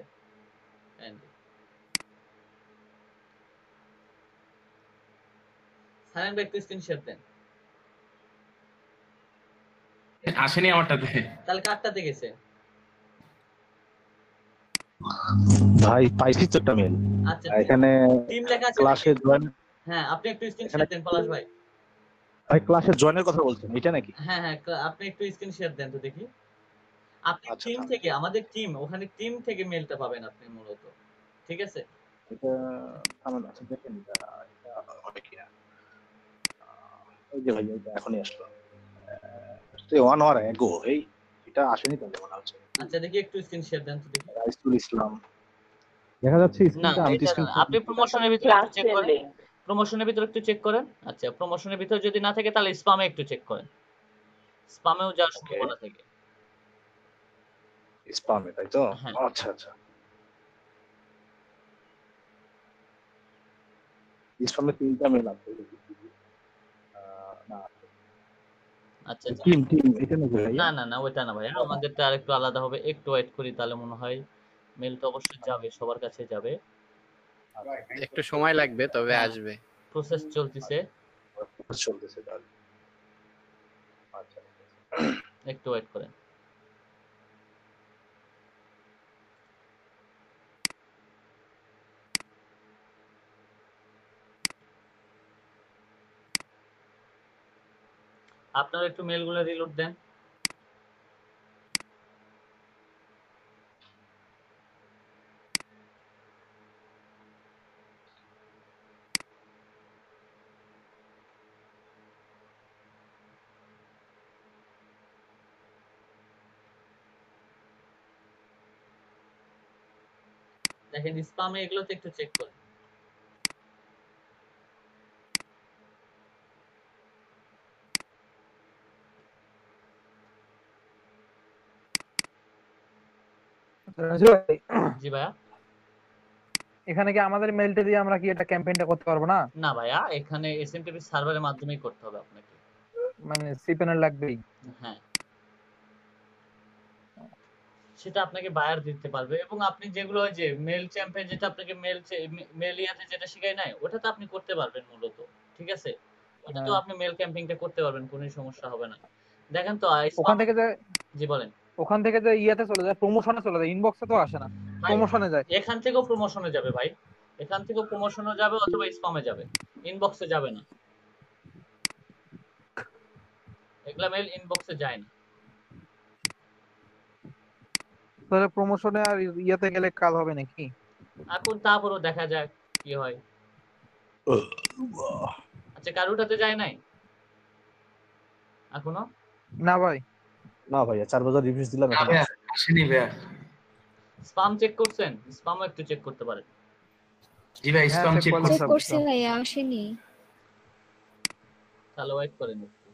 সায়ন ভাই একটু স্ক্রিন শেয়ার দেন, আসেনি আমারটাতে। তাহলে কারটাতে গেছে? ভাই পাইছি তো একটা মেল আচ্ছা, এখানে টিম লেখা আছে ক্লাসে নাকি? জয়েন। হ্যাঁ, আপনি একটু স্ক্রিন এখানে শেয়ার দেন পলাশ ভাই। ভাই ক্লাসে জয়েনের কথা বলছেন এটা নাকি? হ্যাঁ হ্যাঁ, আপনি একটু স্ক্রিন শেয়ার দেন তো দেখি। আপনি আচ্ছা টিম থেকে, আমাদের টিম, ওখানে টিম থেকে মেলটা পাবেন আপনি মূলত। ঠিক আছে, এটা আমার আছে দেখেন এটা হবে কিনা। এই যে ভাই এটা এখনই আসলো, 1 hour ago। এই এটা আসেনি তাহলে মনে হচ্ছে। আচ্ছা দেখি একটু স্ক্রিন শেয়ার দেন তো দেখি। রাইসুল ইসলাম দেখা যাচ্ছে না স্ক্রিনটা, আমি তো এটা স্ক্রিন না, আপনি প্রমোশনের ভিতরে একটু চেক ক্লাসের করেন, লিংক। প্রমোশনের ভিতরে একটু চেক করেন। আচ্ছা, প্রমোশনের ভিতরে যদি না থাকে তাহলে স্পামে একটু চেক করেন, স্পামেও যাওয়ার ওকে সম্ভাবনা থাকে। স্পামে, তাই তো? হ্যাঁ আচ্ছা আচ্ছা, স্পামে 3টা মেল আছে। না আচ্ছা আচ্ছা, টিম টিম এটা নাকি ভাইয়া? না না না, ওইটা না ভাইয়া, আমাদেরটা আরেকটু আলাদা হবে। একটু ওয়েট করি, তাহলে মনে হয় মেল তো অবশ্যই যাবে, সবার কাছে যাবে। একটু সময় লাগবে, তবে হ্যাঁ, আসবে। প্রসেস চলতেছে, চলতেছে তাহলে। আচ্ছা একটু ওয়েট করেন। আপনারা একটু মেলগুলো রিলোড দেন। দেখেন স্পামে এগুলোতে একটু চেক করেন। রাজু ভাই, জি ভাইয়া। এখানে কি আমাদের মেলটা দিয়ে আমরা কি এটা ক্যাম্পেইনটা করতে পারবো না? না ভাইয়া, এখানে এসএমটিপি সার্ভারের মাধ্যমেই করতে হবে আপনাকে। মানে সিপ্যানেল লাগবেই? হ্যাঁ, সেটা আপনাকে বায়ার দিতে পারবে। এবং আপনি যেগুলো ওই যে মেল চ্যাম্পে যেটা আপনাকে মেল ইয়াতে যেটা শিখাই নাই, ওটা তো আপনি করতে পারবেন মূলত। ঠিক আছে? ওটা তো হ্যাঁ। আপনি মেল ক্যাম্পিংটা করতে পারবেন, কোনো সমস্যা হবে না। দেখেন তো ওখান স্পাম। থেকে যে জি বলেন। ওখান থেকে যে ইয়াতে চলে যায়, প্রমোশনে চলে যায়, ইনবক্সে তো আসে না, ভাই, প্রমোশনে যায়। এখান থেকেও প্রমোশনে যাবে ভাই। এখান থেকেও প্রমোশনে যাবে অথবা স্পামে যাবে। ইনবক্সে যাবে না। এগুলা মেল ইনবক্সে যায় না। তাহলে প্রমোশনে আর ইয়াতে গেলে কাল হবে নাকি? এখন তারপরও দেখা যাক কি হয়। আচ্ছা, কারুটাতে যায় নাই এখনো? না ভাই। না ভাইয়া 4 বছর রিভিউজ দিলাম না এখন ভাইয়া, আসছে। আসেনি ভাইয়া। স্পাম চেক করছেন? স্পামও একটু চেক করতে পারেন। জি ভাই, হ্যাঁ, স্পাম চেক চেক করলাম করছি। চেক সব করছি সব। ভাইয়া, আসেনি। তাহলে ওয়েট করেন একটু।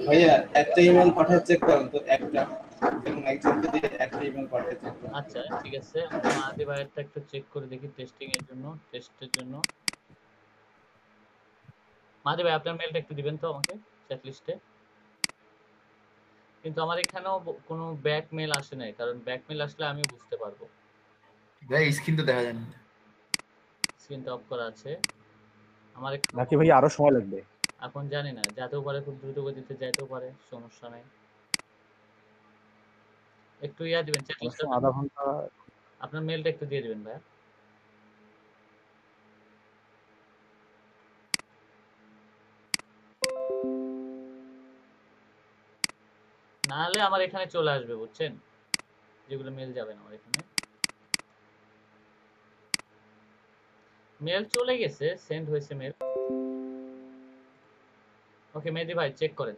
ভাইয়া একটা ইমেল পাঠায় চেক করেন তো, একটা, যেমন একজন যদি একটা ইমেল পাঠায় চেক করেন। আচ্ছা ঠিক আছে, আমি মাহাদি ভাইয়েরটা একটু চেক করে দেখি টেস্টিং এর জন্য, টেস্টের জন্য। মাহাদি ভাই, আপনার মেলটা একটু দিবেন তো আমাকে চ্যাট লিস্টে। কিন্তু আমার এখানেও কোনো ব্যাক মেল আসে নাই, কারণ ব্যাক মেল আসলে আমি বুঝতে পারবো। ভাই স্ক্রিন তো দেখা যায় না। স্ক্রিনটা অফ করা আছে আমার একটু। নাকি ভাইয়া আরো সময় লাগবে? এখন জানি না, যেতেও পারে, খুব দ্রুত গতিতে যাইতেও পারে, সমস্যা নাই। একটু ইয়া দিবেন চ্যাট অনেক লিস্টে। সময় আধা ঘন্টা। আপনার মেলটা একটু দিয়ে দিবেন ভাইয়া। না হলে আমার এখানে চলে আসবে, বুঝছেন, যেগুলো মেল যাবে না আমার এখানে। মেল চলে গেছে, সেন্ড হয়েছে মেল। ওকে মেহেদি ভাই, চেক করেন।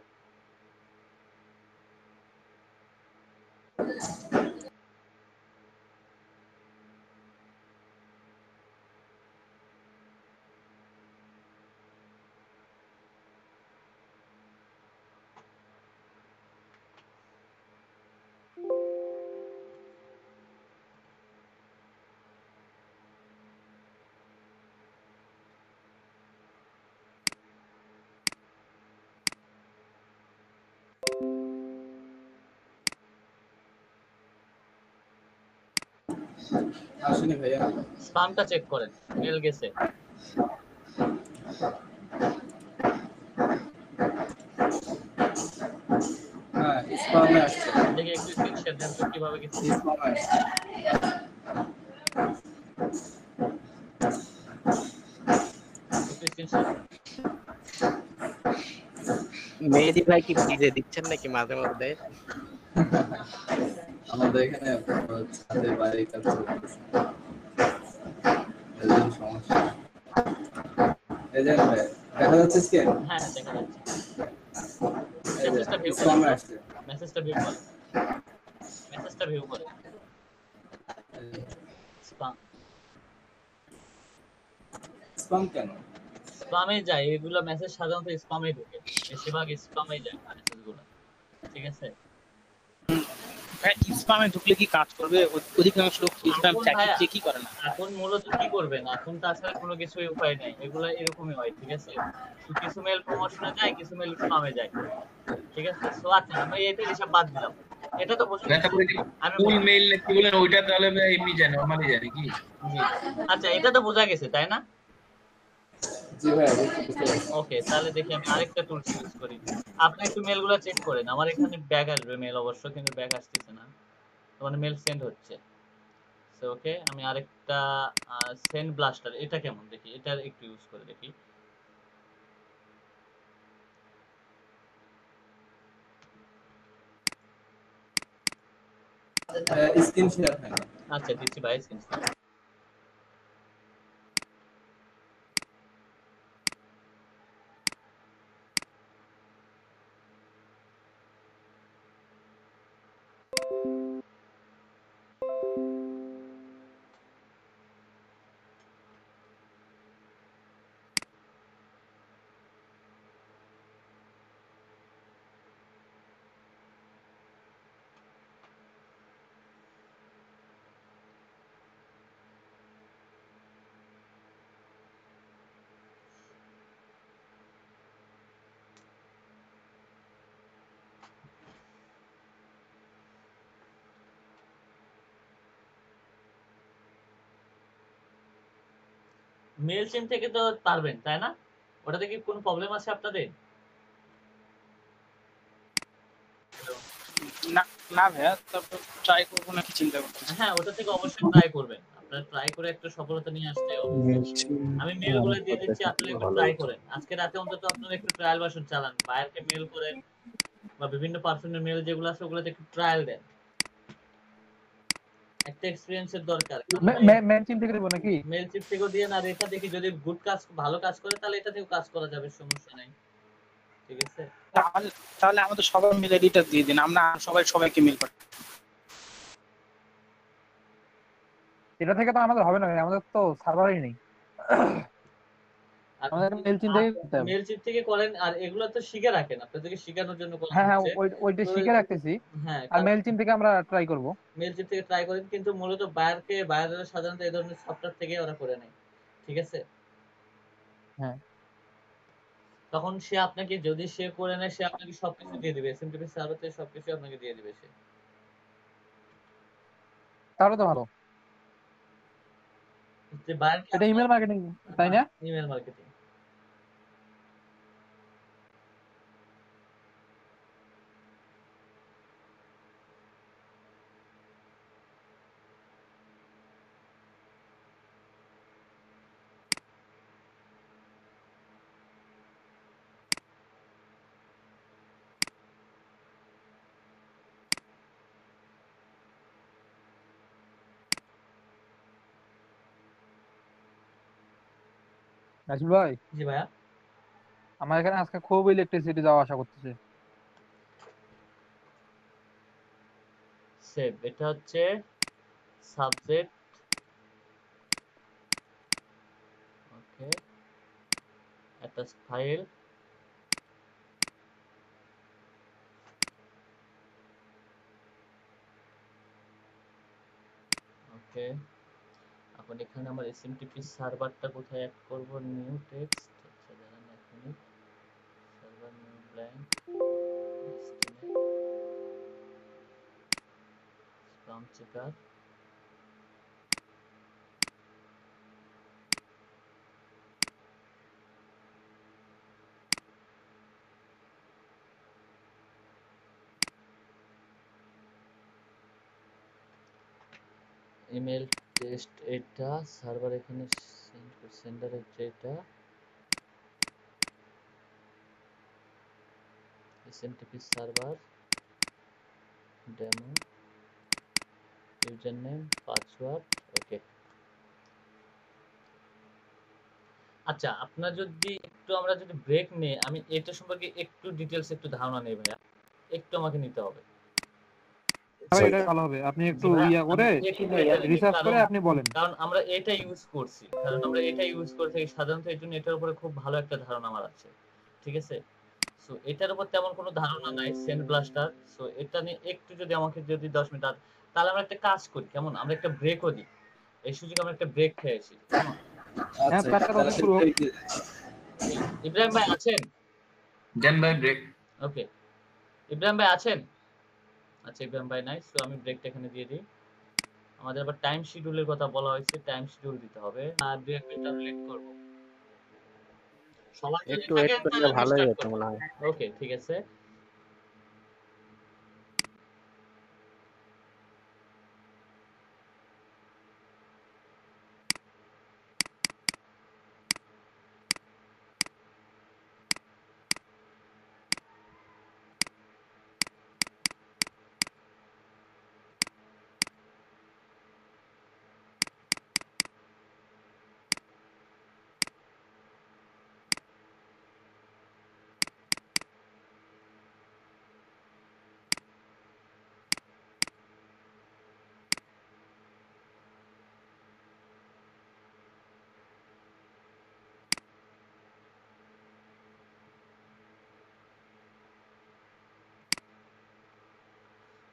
আসেনি ভাইয়া। স্পামটা চেক করেন, মেল গেছে। হ্যাঁ, স্পামে আসছে। দেখি একটু স্ক্রিনশট দেন তো কিভাবে গেছে। স্পামে আসছে। একটু স্ক্রিনশট। মেহেদি ভাই কি ভিজে দিচ্ছেন নাকি মাঝে মধ্যে? আমাদের এখানে ছাদের বাইরে কাজ চলতেছে, এর জন্য সমস্যা। এই যে দেখা যাচ্ছে স্ক্রিন, হ্যাঁ হ্যাঁ, দেখা যাচ্ছে। এই যে মেসেজটা ভিউ করেন স্পামে তো, আসছে। মেসেজটা ভিউ করেন, মেসেজটা ভিউ করেন। স্পাম, স্পাম কেন? স্পামে যায় এগুলো মেসেজ, সাধারণত স্পামে ঢোকে, বেশিরভাগ স্পামে যায় মেসেজগুলো। ঠিক আছে? স্পামে ঢুকলে কি কাজ করবে? অধিকাংশ লোক স্পাম এখন ভাইয়া, চেকই করে না। এখন মূলত কি করবেন, এখন তো আসলে কোনো কিছুই উপায় নাই, এগুলা এরকমই হয়। ঠিক আছে? কিছু মেল প্রমোশনে যায়, কিছু মেল স্পামে যায়। ঠিক আছে? সো আচ্ছা, আমি এটা হিসাব বাদ দিলাম। এটা তো বোঝা গেছে। তারপরে আমি ফুল মেইল নাকি বলেন, ওইটা তাহলে ভাই এমনি যায়, নরমালি যায় নাকি? জি, আচ্ছা, এটা তো বোঝা গেছে তাই না? জি ভাইয়া, বুঝতে পারছি। ওকে, তাহলে দেখি আমি আরেকটা টুলস ইউজ করি। আপনি একটু মেলগুলো চেক করেন। আমার এখানে ব্যাক আসবে মেল অবশ্য, কিন্তু ব্যাক আসতেছে না, মানে মেল সেন্ড হচ্ছে। সো ওকে, আমি আরেকটা সেন্ড ব্লাস্টার, এটা কেমন দেখি, এটা একটু ইউজ করে দেখি। স্ক্রিন শেয়ার হয় না। আচ্ছা দিচ্ছি ভাই স্ক্রিনশট। মেল সিম থেকে তো পারবেন তাই না? ওটাতে কি কোনো প্রবলেম আছে আপনাদের? না না ভাইয়া, তারপর ট্রাই করবো নাকি চিন্তা করতেছি। হ্যাঁ, ওটা থেকে অবশ্যই ট্রাই করবেন। আপনারা ট্রাই করে একটা সফলতা নিয়ে আসতে হবে। আমি মেল গুলো দিয়ে দিচ্ছি, আপনারা একটু ট্রাই করেন। আজকে রাতে অন্তত আপনারা একটু ট্রায়াল ভার্সন চালান। বায়ারকে মেল করেন বা বিভিন্ন পার্সোনাল মেল যেগুলো আছে ওগুলোতে একটু ট্রায়াল দেন। একটা এক্সপেরিয়েন্স এর দরকার। মেল চিম থেকে দেবো নাকি? মেল চিপ থেকেও দিয়ে না, এটা দেখি যদি গুড কাজ ভালো কাজ করে তাহলে এটা থেকেও কাজ করা যাবে, সমস্যা নাই। ঠিক আছে? তাহলে তাহলে আমাদের সবার মেল এডিটর দিয়ে দিন, আমরা সবাইকে মেল পাঠাই। এটা থেকে তো আমাদের হবে না ভাই, আমাদের তো সার্ভারই নেই। আমাদের মেল চিম থেকে করতে হবে। মেল চিপ থেকে করেন, আর এগুলো তো শিখে রাখেন, আপনাদেরকে শেখানোর জন্য করা হ্যাঁ হ্যাঁ, হচ্ছে। ওইটা তো শিখে রাখতেছি। হ্যাঁ, আর মেল চিম থেকে আমরা ট্রাই করব। মেল চিপ থেকে ট্রাই করেন, কিন্তু মূলত বায়াররা সাধারণত এই ধরনের সফটওয়্যার থেকে ওরা করে নেয়। ঠিক আছে? হ্যাঁ, তখন সে আপনাকে, যদি সে করে নেয়, সে আপনাকে সবকিছু দিয়ে দিবে, এসএমটিপি সার্ভার থেকে সবকিছু আপনাকে দিয়ে দিবে সে। তাহলে তো ভালো। যে বায়ারকে এটা আপনার, ইমেল মার্কেটিং, তাই না? Email marketing. রাজুল ভাই, জি ভাইয়া। আমার এখানে আজকে খুব ইলেকট্রিসিটি যাওয়া আসা করতেছে। সেভ, এটা হচ্ছে subject. Okay, attach file. Okay, এখন এখানে আমার এসএমটিপি সার্ভারটা কোথায় অ্যাড করব? New text. আচ্ছা দাঁড়ান এক মিনিট। Server new blank spam checker. Email test, এটা সার্ভার এখানে সেন্ডার হচ্ছে এটা, SMTP server demo, user name, password. Okay. আচ্ছা, আপনার যদি একটু, আমরা যদি ব্রেক নেই, আমি এটা সম্পর্কে একটু ডিটেলস একটু ধারণা নেই ভাইয়া, একটু আমাকে নিতে হবে। এটা ভালো হবে, আপনি জি একটু ভাইয়া, ইয়া করে আমি একটু এটা নিই, রিসার্চ কারণ করে আপনি বলেন। কারণ আমরা এটা ইউজ করছি, কারণ আমরা এটা ইউজ করে থাকি সাধারণত, এই জন্য এটার উপরে খুব ভালো একটা ধারণা আমার আছে। ঠিক আছে? সো এটার উপর তেমন কোনো ধারণা নাই, সেন্ড ব্লাস্টার। সো এটা নিয়ে একটু যদি আমাকে যদি 10 মিনিট তাহলে আমরা একটা কাজ করি, কেমন? আমরা একটা ব্রেকও দিই, এই সুযোগে আমরা একটা ব্রেক খেয়ে আসি, কেমন? হ্যাঁ, আচ্ছা প্যাকটা তাহলে তত শুরু হোক। ইব্রাহিম ভাই আছেন? দেন বাই ব্রেক। ওকে, ইব্রাহিম ভাই আছেন? আচ্ছা, ইব্রাহিম ভাই নাই, সো আমি ব্রেকটা এখানে দিয়ে দিই। আমাদের আবার টাইম শিডিউলের কথা বলা হয়েছে, টাইম শিডিউল দিতে হবে। আর 2-1 মিনিট আমি লেট করব। সবাই যদি একটু ওয়েট থাকেন করলে তাহলে আমি ভালোই স্টার্ট হতো করব। মনে হয়। ওকে, ঠিক আছে।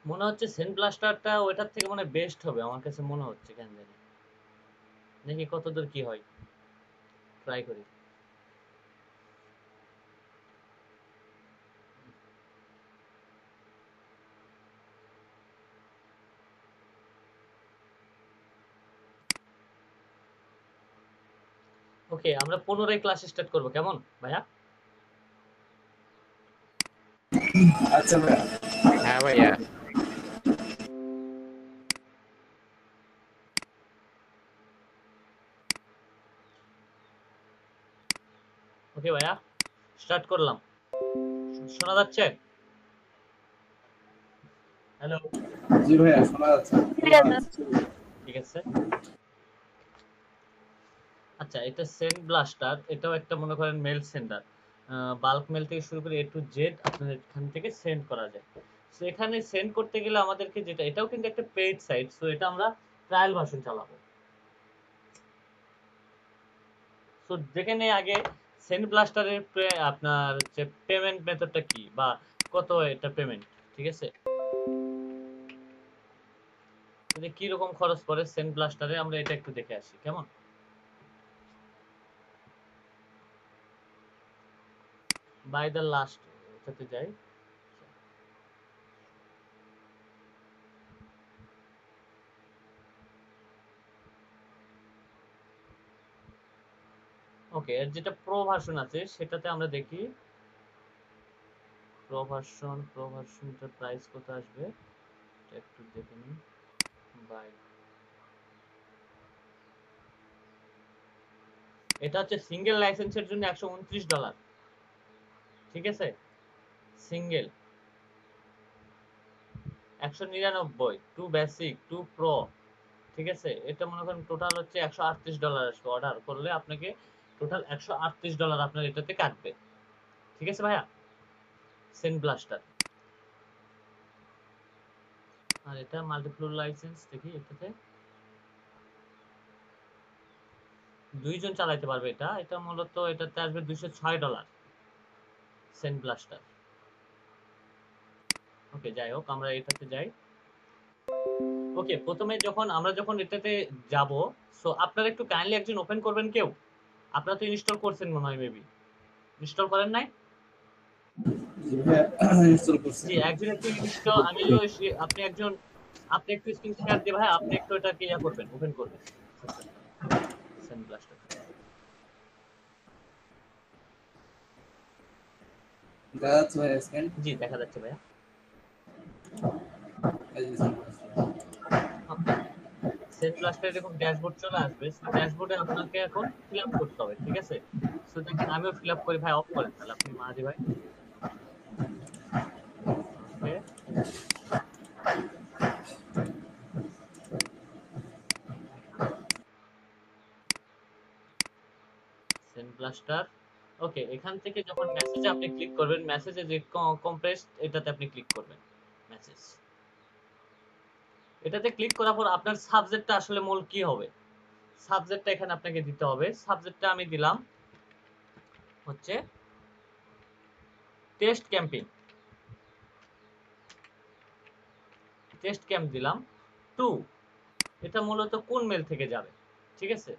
মনে হচ্ছে সেন্ট ব্লাস্টারটা ওইটার থেকে মনে বেস্ট হবে, আমার কাছে মনে হচ্ছে, কেন জানি। দেখি কতদূর কি হয়, ট্রাই করি। ওকে, আমরা 15 ক্লাস স্টার্ট করব, কেমন ভাইয়া? আচ্ছা ভাইয়া। হ্যাঁ ভাইয়া। ওকে ভাইয়া, স্টার্ট করলাম। শোনা যাচ্ছে? হ্যালো, জি ভাইয়া শোনা যাচ্ছে। ঠিক আছে। আচ্ছা, এটা সেন্ড ব্লাস্টার, এটাও একটা মনে করেন মেল সেন্ডার। বাল্ক মেল থেকে শুরু করে এ টু জেড আপনার এখান থেকে সেন্ড করা যায়। সো এখানে সেন্ড করতে গেলে আমাদেরকে যেটা, এটাও কিন্তু একটা পেইড সাইট, সো এটা আমরা ট্রায়াল ভার্সন চালাবো। সো দেখে নেই আগে সেন্ড ব্লাস্টারের আপনার হচ্ছে পেমেন্ট মেথডটা কি, বা কত এটা পেমেন্ট, ঠিক আছে? যদি কি রকম খরচ পড়ে সেন্ড ব্লাস্টারে, আমরা এটা একটু দেখে আসি, কেমন? বাই দ্য লাস্ট এটাতে যাই। ওকে, এর যেটা প্রো ভার্সন আছে সেটাতে আমরা দেখি প্রো ভার্সনটার প্রাইস কত আসবে, এটা একটু দেখে নিই। বাই, এটা হচ্ছে সিঙ্গেল লাইসেন্সের জন্য $129, ঠিক আছে? সিঙ্গেল 199, 2 বেসিক 2 প্রো, ঠিক আছে? এটা মনে করেন টোটাল হচ্ছে $138 আসবে। অর্ডার করলে আপনাকে টোটাল $138 আপনার এটাতে কাটবে, ঠিক আছে ভাইয়া? Send blaster. আর এটা মাল্টিপ্ল লাইসেন্স দেখি, এটাতে দুইজন চালাইতে পারবে এটা। এটা মূলত এটাতে আসবে $206 সেন্ড ব্লাস্টার। ওকে, যাই হোক আমরা এটাতে যাই। ওকে, প্রথমে আমরা যখন এটাতে যাব, সো আপনারা একটু কাইন্ডলি একজন ওপেন করবেন কেউ। আপনারা তো ইনস্টল করছেন মনে হয়, মেবি ইনস্টল করেন নাই? জি ভাইয়া ইনস্টল করছি। জি, একজন একটু ইনস্টল, আপনি একজন, আপনি একটু স্ক্রিন শেয়ার দিয়ে ভাই আপনি একটু এটাকে ইয়া করবেন, ওপেন করবেন সেন্ড ব্লাস্টার। দেখা যাচ্ছে ভাইয়া স্ক্যান। জি, দেখা যাচ্ছে ভাইয়া। এই যে send করছি। ওকে, সেন্ড ব্লাস্টার এরকম ড্যাশবোর্ড চলে আসবে। সো ড্যাশবোর্ডে আপনাকে এখন ফিল আপ করতে হবে, ঠিক আছে? সো দেখেন আমিও ফিল আপ করি ভাই, অফ করেন তাহলে আপনি মাঝি ভাই। ওকে, সেন্ড ব্লাস্টার। ওকে, এখান থেকে যখন মেসেজে আপনি ক্লিক করবেন, মেসেজে যে কম্প্রেস, এটাতে আপনি ক্লিক করবেন মেসেজ। এটাতে ক্লিক করার পর আপনার সাবজেক্টটা আসলে মূল কি হবে, সাবজেক্টটা এখানে আপনাকে দিতে হবে। সাবজেক্টটা আমি দিলাম হচ্ছে টেস্ট ক্যাম্পিং, টেস্ট ক্যাম্প দিলাম 2। এটা মূলত কোন মেল থেকে যাবে, ঠিক আছে?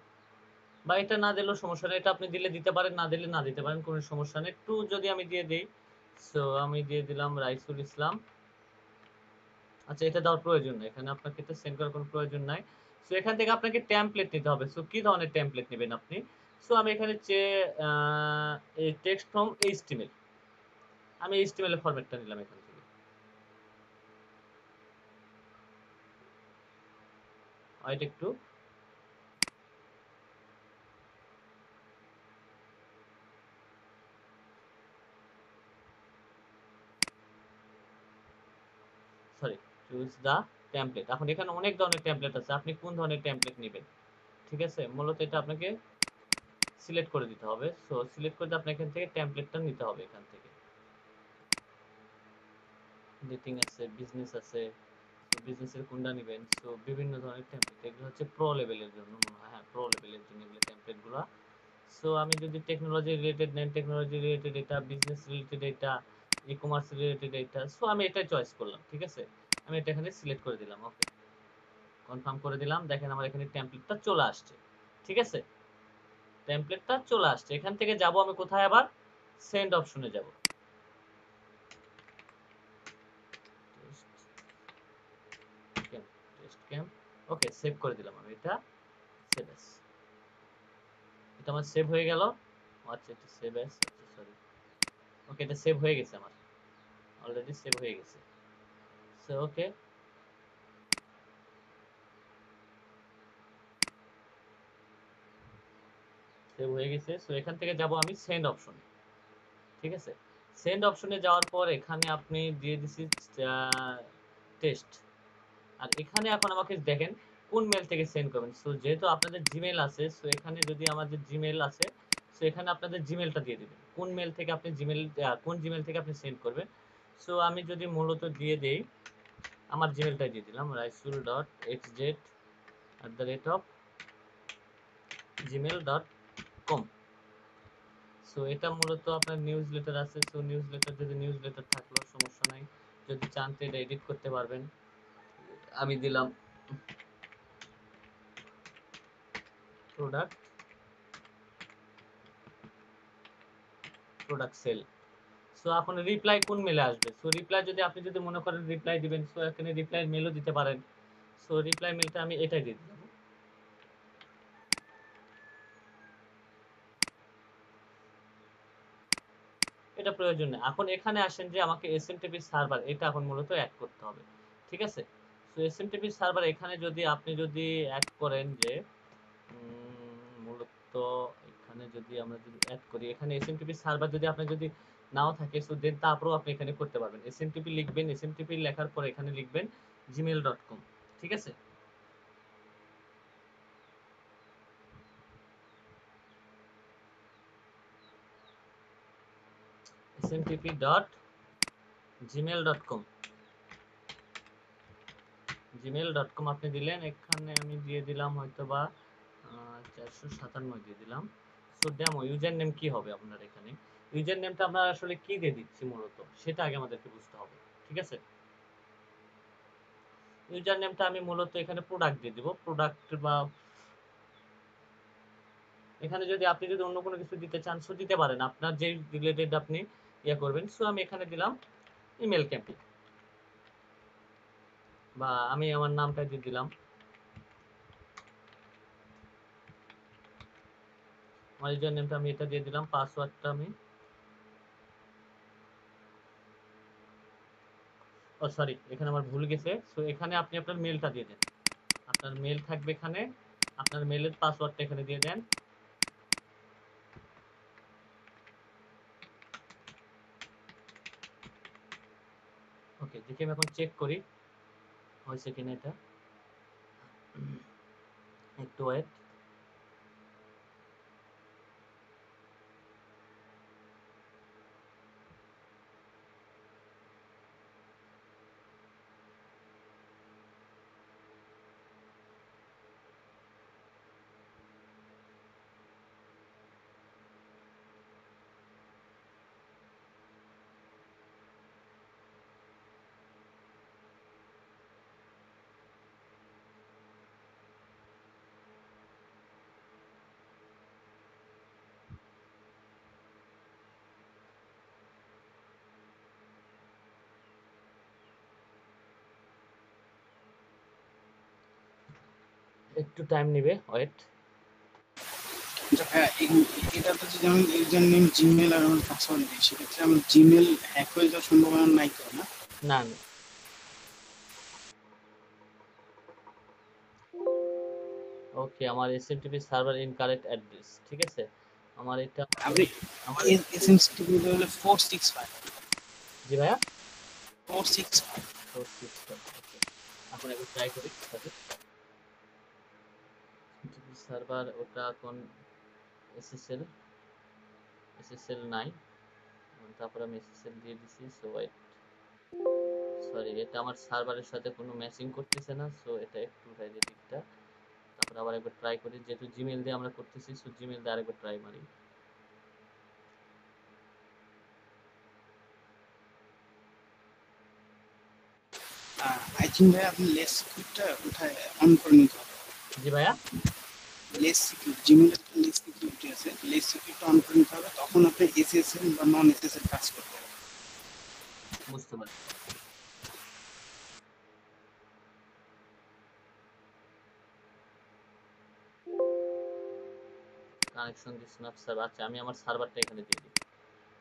বা এটা না দিলেও সমস্যা নেই, এটা আপনি দিলে দিতে পারেন, না দিলে না দিতে পারেন, কোনো সমস্যা নেই। 2 যদি আমি দিয়ে দিই, সো আমি দিয়ে দিলাম রাইসুল ইসলাম। আচ্ছা, এটা দেওয়ার প্রয়োজন নাই, এখানে আপনাকে এটা সেন্ড করার কোনো প্রয়োজন নাই। সো এখান থেকে আপনাকে টেমপ্লেট নিতে হবে। সো কি ধরনের টেমপ্লেট নেবেন আপনি? সো আমি এখানে এই টেক্সট ফ্রম এইচটিএমএল, আমি এইচটিএমএল এর ফরম্যাটটা নিলাম এখান থেকে। ওয়েট একটু, সরি, চুজ দা টেমপ্লেট। এখন এখানে অনেক ধরনের টেমপ্লেট আছে, আপনি কোন ধরনের টেমপ্লেট নেবেন, ঠিক আছে? মূলত এটা আপনাকে সিলেক্ট করে দিতে হবে। সো সিলেক্ট করে আপনি এখান থেকে টেমপ্লেটটা নিতে হবে। এখান থেকে এডিটিং আছে, বিজনেস আছে, সো বিজনেসের কোনটা নেবেন। সো বিভিন্ন ধরনের টেমপ্লেট, এগুলো হচ্ছে প্রো লেভেলের জন্য মনে হয়, হ্যাঁ প্রো লেভেলের জন্য এগুলো টেমপ্লেটগুলো। সো আমি যদি টেকনোলজি রিলেটেড নেন, টেকনোলজি রিলেটেড এটা, বিজনেস রিলেটেড এটা, ই কমার্স রিলেটেড এটা, সো আমি এটাই চয়েস করলাম, ঠিক আছে? আমি এটা এখানে সিলেক্ট করে দিলাম। ওকে, কনফার্ম করে দিলাম। দেখেন আমার এখানে টেমপ্লেটটা চলে আসছে, ঠিক আছে? টেমপ্লেটটা চলে আসছে। এখান থেকে যাব আমি কোথায়, আবার সেন্ড অপশনে যাব। টেস্ট ক্যাম্প, ওকে সেভ করে দিলাম আমি এটা। সেভ এস, এটা আমার সেভ হয়ে গেল। আচ্ছা এটা সেভ অ্যাজ, সরি, ওকে এটা সেভ হয়ে গেছে, আমার অলরেডি সেভ হয়ে গেছে। সো ওকে, সেভ হয়ে গেছে। সো এখান থেকে যাব আমি সেন্ড অপশনে। ঠিক আছে, সেন্ড অপশনে যাওয়ার পর এখানে আপনি দিয়ে দিছি টেস্ট। আর এখানে এখন আমাকে দেখেন কোন মেল থেকে সেন্ড করবেন। সো যেহেতু আপনাদের জিমেল আছে, সো এখানে যদি আমাদের জিমেল আছে, সো এখানে আপনাদের জিমেলটা দিয়ে দিবেন, কোন মেল থেকে আপনি কোন জিমেল থেকে আপনি সেন্ড করবেন। সো আমি যদি মূলত দিয়ে দেই, আমার জিমেলটাই দিয়ে দিলাম, raisul.xz@gmail.com। সো এটা মূলত আপনার নিউজ লেটার আছে। সো নিউজ লেটার, যদি নিউজ লেটার থাকলো সমস্যা নাই, যদি চান তো এটা এডিট করতে পারবেন। আমি দিলাম প্রোডাক্ট সেল। সো এখন রিপ্লাই কোন মেলে আসবে? সো রিপ্লাই যদি আপনি যদি মনে করেন রিপ্লাই দিবেন, সো এখানে রিপ্লাই মেলও দিতে পারেন। সো রিপ্লাই মেলটা আমি এটাই দিয়ে দিলাম। এটা প্রয়োজন নেই। এখন এখানে আসেন যে আমাকে এসএমটিপি সার্ভার, এটা এখন মূলত অ্যাড করতে হবে। ঠিক আছে, সো এসএমটিপি সার্ভার এখানে যদি আপনি যদি অ্যাড করেন যে মূলত এখানে যদি আমরা যদি অ্যাড করি, এখানে এসএমটিপি সার্ভার যদি আপনার যদি নাও থাকে, সো দেন তারপরেও আপনি এখানে করতে পারবেন। এসএমটিপি লিখবেন, এসএমটিপি লেখার পর এখানে লিখবেন gmail.com। ঠিক আছে, smtp.gmail.com gmail.com আপনি দিলেন। এখানে আমি দিয়ে দিলাম হয়তোবা 457 দিয়ে দিলাম। সো ডেমো ইউজার নেম কি হবে আপনার এখানে? ইউজার নেমটা আমরা আসলে কি দিয়ে দিচ্ছি মূলত, সেটা আগে আমাদেরকে বুঝতে হবে। ঠিক আছে, ইউজার নেমটা আমি মূলত এখানে প্রোডাক্ট দিয়ে দিব, প্রোডাক্ট, বা এখানে যদি আপনি যদি অন্য কোনো কিছু দিতে চান সো দিতে পারেন, আপনার যে রিলেটেড আপনি ইয়ে করবেন। সো আমি এখানে দিলাম ইমেল ক্যাম্পেইন, বা আমি আমার নামটা দিয়ে দিলাম। আমার ইউজার নেমটা আমি এটা দিয়ে দিলাম, পাসওয়ার্ডটা আমি, ও সরি এখানে আমার ভুল গেছে। সো এখানে আপনি আপনার মেলটা দিয়ে দেন, আপনার মেল থাকবে এখানে, আপনার মেলের পাসওয়ার্ডটা এখানে দিয়ে দেন। ওকে, দেখি আমি এখন চেক করি হয়েছে কিনা এটা, একটু ওয়েট। একটু টাইম নেবে, ওয়েট। হ্যাঁ, এটাতে যদি আমি ইউজার নেম জিমেল আর আমার পাসওয়ার্ড দিই, সেক্ষেত্রে আমার জিমেল হ্যাক হয়ে যাওয়ার সম্ভাবনা নাই তো? না না না, ওকে, আমার এসএমটিপি সার্ভার ইনকারেক্ট অ্যাড্রেস। ঠিক আছে, আমার এটা আপনি আমার এসএমটিপি হলো 465। জি ভাইয়া 465 465। ওকে, এখন একটু ট্রাই করি। এসএমটিপি সার্ভার ওটা এখন এসএসএল নাই, তারপর আমি এসএসএল দিয়ে দিছি। সো ওয়েট, সরি এটা আমার সার্ভারের সাথে কোনো ম্যাচিং করতেছে না। সো এটা একটু ভ্যালিডিটিটা, তারপর আবার একবার ট্রাই করি, যেহেতু জিমেল দিয়ে আমরা করতেছি। সো জিমেল দিয়ে আরেকবার ট্রাই মারি। আই থিঙ্ক ভাই আপনি লেস সিকিউরিটিটা উঠায় অন করে নিতে হবে। জি ভাইয়া, লেস সিকিউরিটি, জিমেলের লেস সিকিউরিটি আছে, লেস সিকিউরিটি অন করে নিতে হবে, তখন আপনি এসএসএল বা নন এসএসএল কাজ করতে হবে। বুঝতে পারছি। Connection this not server. আচ্ছা আমি আমার সার্ভারটা এখানে দিয়ে দিই।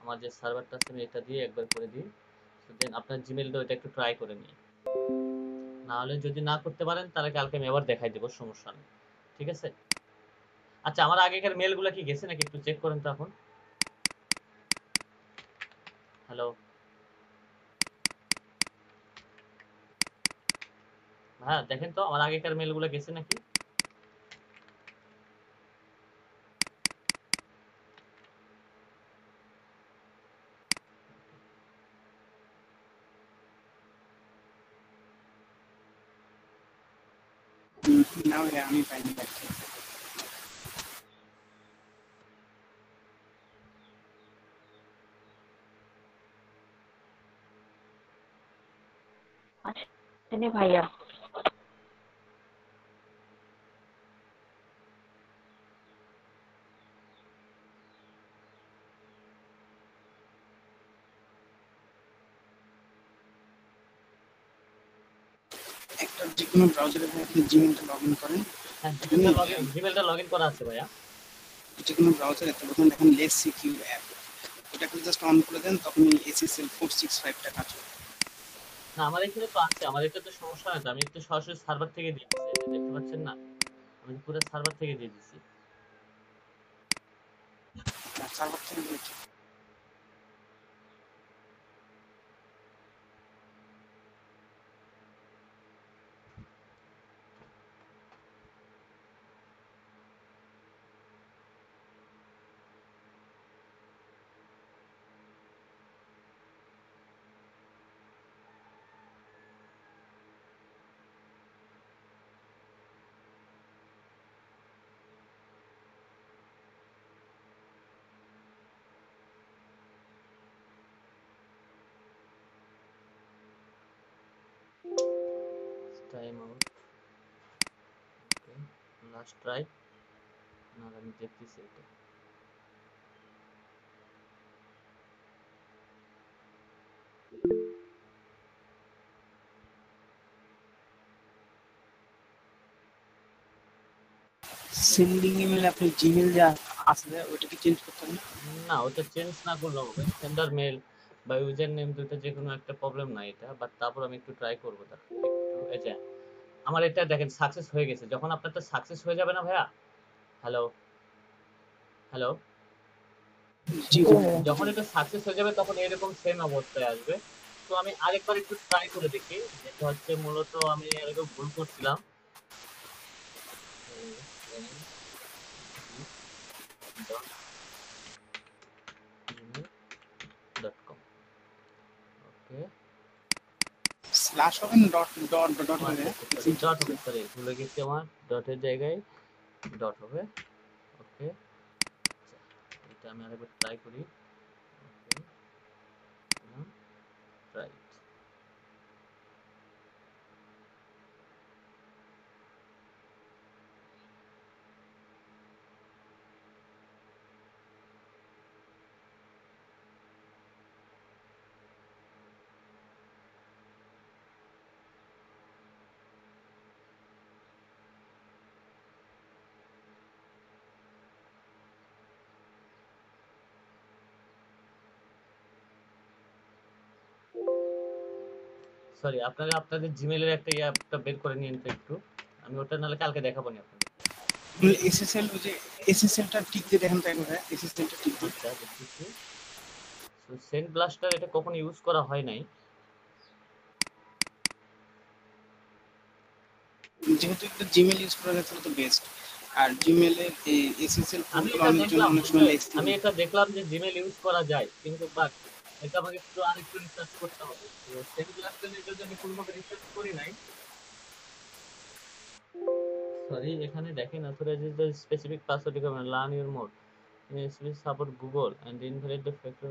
আমার যে সার্ভারটা আছে আমি এটা দিয়ে একবার করে দিই। সো দেন আপনার জিমেলটা ওইটা একটু ট্রাই করে নিই। না হলে যদি না করতে পারেন তাহলে কালকে আমি আবার দেখাই দেবো, সমস্যা নেই। ঠিক আছে? আচ্ছা আমার আগেকার মেলগুলো কি গেছে নাকি একটু চেক করেন তো এখন। হ্যালো হ্যাঁ, দেখেন তো আমার আগেকার মেলগুলো গেছে নাকি। না ভাইয়া আমি পাইনি। আসেনি ভাইয়া। একটা যে কোনো ব্রাউজারে আপনি জিমেলটা লগ ইন করেন, হ্যাঁ, এখানে জিমেলটা লগ ইন করা আছে ভাইয়া। যে কোনো ব্রাউজারে তখন দেখেন লেস সিকিউর অ্যাপ, ওটাকে জাস্ট অন করে দেন, তখন এসএসএল 465টা কাজ হবে। না আমার এখানে তো আছে, আমার এটা তো সমস্যা নাই তো, আমি তো সরাসরি সার্ভার থেকে দিয়ে দিচ্ছি, এই যে দেখতে পাচ্ছেন না, আমি পুরো সার্ভার থেকে দিয়ে দিচ্ছি। সার্ভার থেকে দিয়েছে। টাইম আউট, ওকে, লাস্ট ট্রাই। না আমি দেখতেছি এটা। সেন্ডিং ইমেল আপনি জিমেল যা আছে ওটাকে চেঞ্জ করতে হবে না? না ওটা চেঞ্জ না করলেও হবে, সেন্ডার মেল বা ইউজার নেম দুটো যে কোনো একটা প্রবলেম নাই এটা, বাট তারপর আমি একটু ট্রাই করবো তারপর একটু। এই যে আমার এটা দেখেন সাকসেস হয়ে গেছে, যখন আপনারটা সাকসেস হয়ে যাবে না ভাইয়া, হ্যালো হ্যালো, জি যখন এটা সাকসেস হয়ে যাবে তখন এরকম সেম অবস্থায় আসবে। তো আমি আরেকবার একটু ট্রাই করে দেখি, যেটা হচ্ছে মূলত আমি এর আগে ভুল করছিলাম। gmail.com, ওকে, স্ল্যাশ হবে না ডট ডট ডট হবে? ডট হবে, সরি ভুলে গেছি, আমার ডটের জায়গায় ডট হবে। ওকে, এটা আমি আরেকবার ট্রাই করি। ওকে, রাইট। সরি আপনারা আপনাদের জিমেলের একটা অ্যাপটা বের করে নিন তো একটু, আমি ওটা নাহলে কালকে দেখাবো নি আপনাদের। এসএসএল যে এসএসএলটা টিক দিয়ে দেখেন তো একবার, এসএসএলটা টিক দিয়ে। আচ্ছা দেখতেছি। সো সেন্ট ব্লাস্টার এটা কখনো ইউজ করা হয় নাই। যেহেতু একটা জিমেল ইউজ করা যায় তাহলে তো বেস্ট। আর জিমেলের এই এসএসএল আমি প্রোটোকল এটা অনেক জন্য দেখলাম, অনেক সময় আমি এটা দেখলাম যে জিমেল ইউজ করা যায়, কিন্তু বাট এটা আমাকে একটু আরেকটু রিসার্চ করতে হবে। তো সেন্ট ব্লাস্টার এটা যদি আমি কোনোভাবে রিসার্চ করি নাই। সরি এখানে দেখেন authorize the specific password requirement, learn your mode space support Google and invalid the factor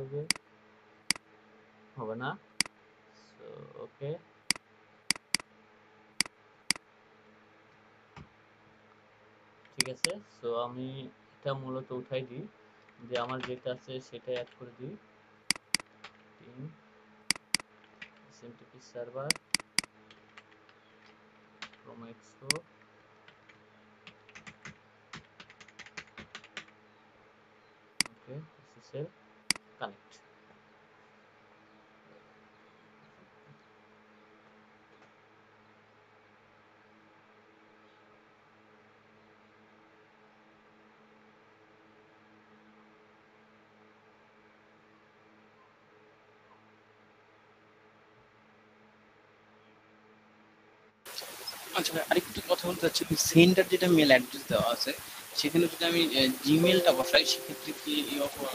হবে না। সো ওকে, ঠিক আছে। সো আমি এটা মূলত উঠাই দিই, যে আমার যেটা আছে সেটা অ্যাড করে দিই। টিম এসএমটিপি সার্ভার ক্রোম এক্সো পিক্সেল কানেক্ট। আচ্ছা ভাই, আরেকটু কথা বলতে চাচ্ছি, সেন্টার যেটা মেল অ্যাড্রেস দেওয়া আছে সেখানে যদি আমি জিমেলটা বসাই সেক্ষেত্রে কি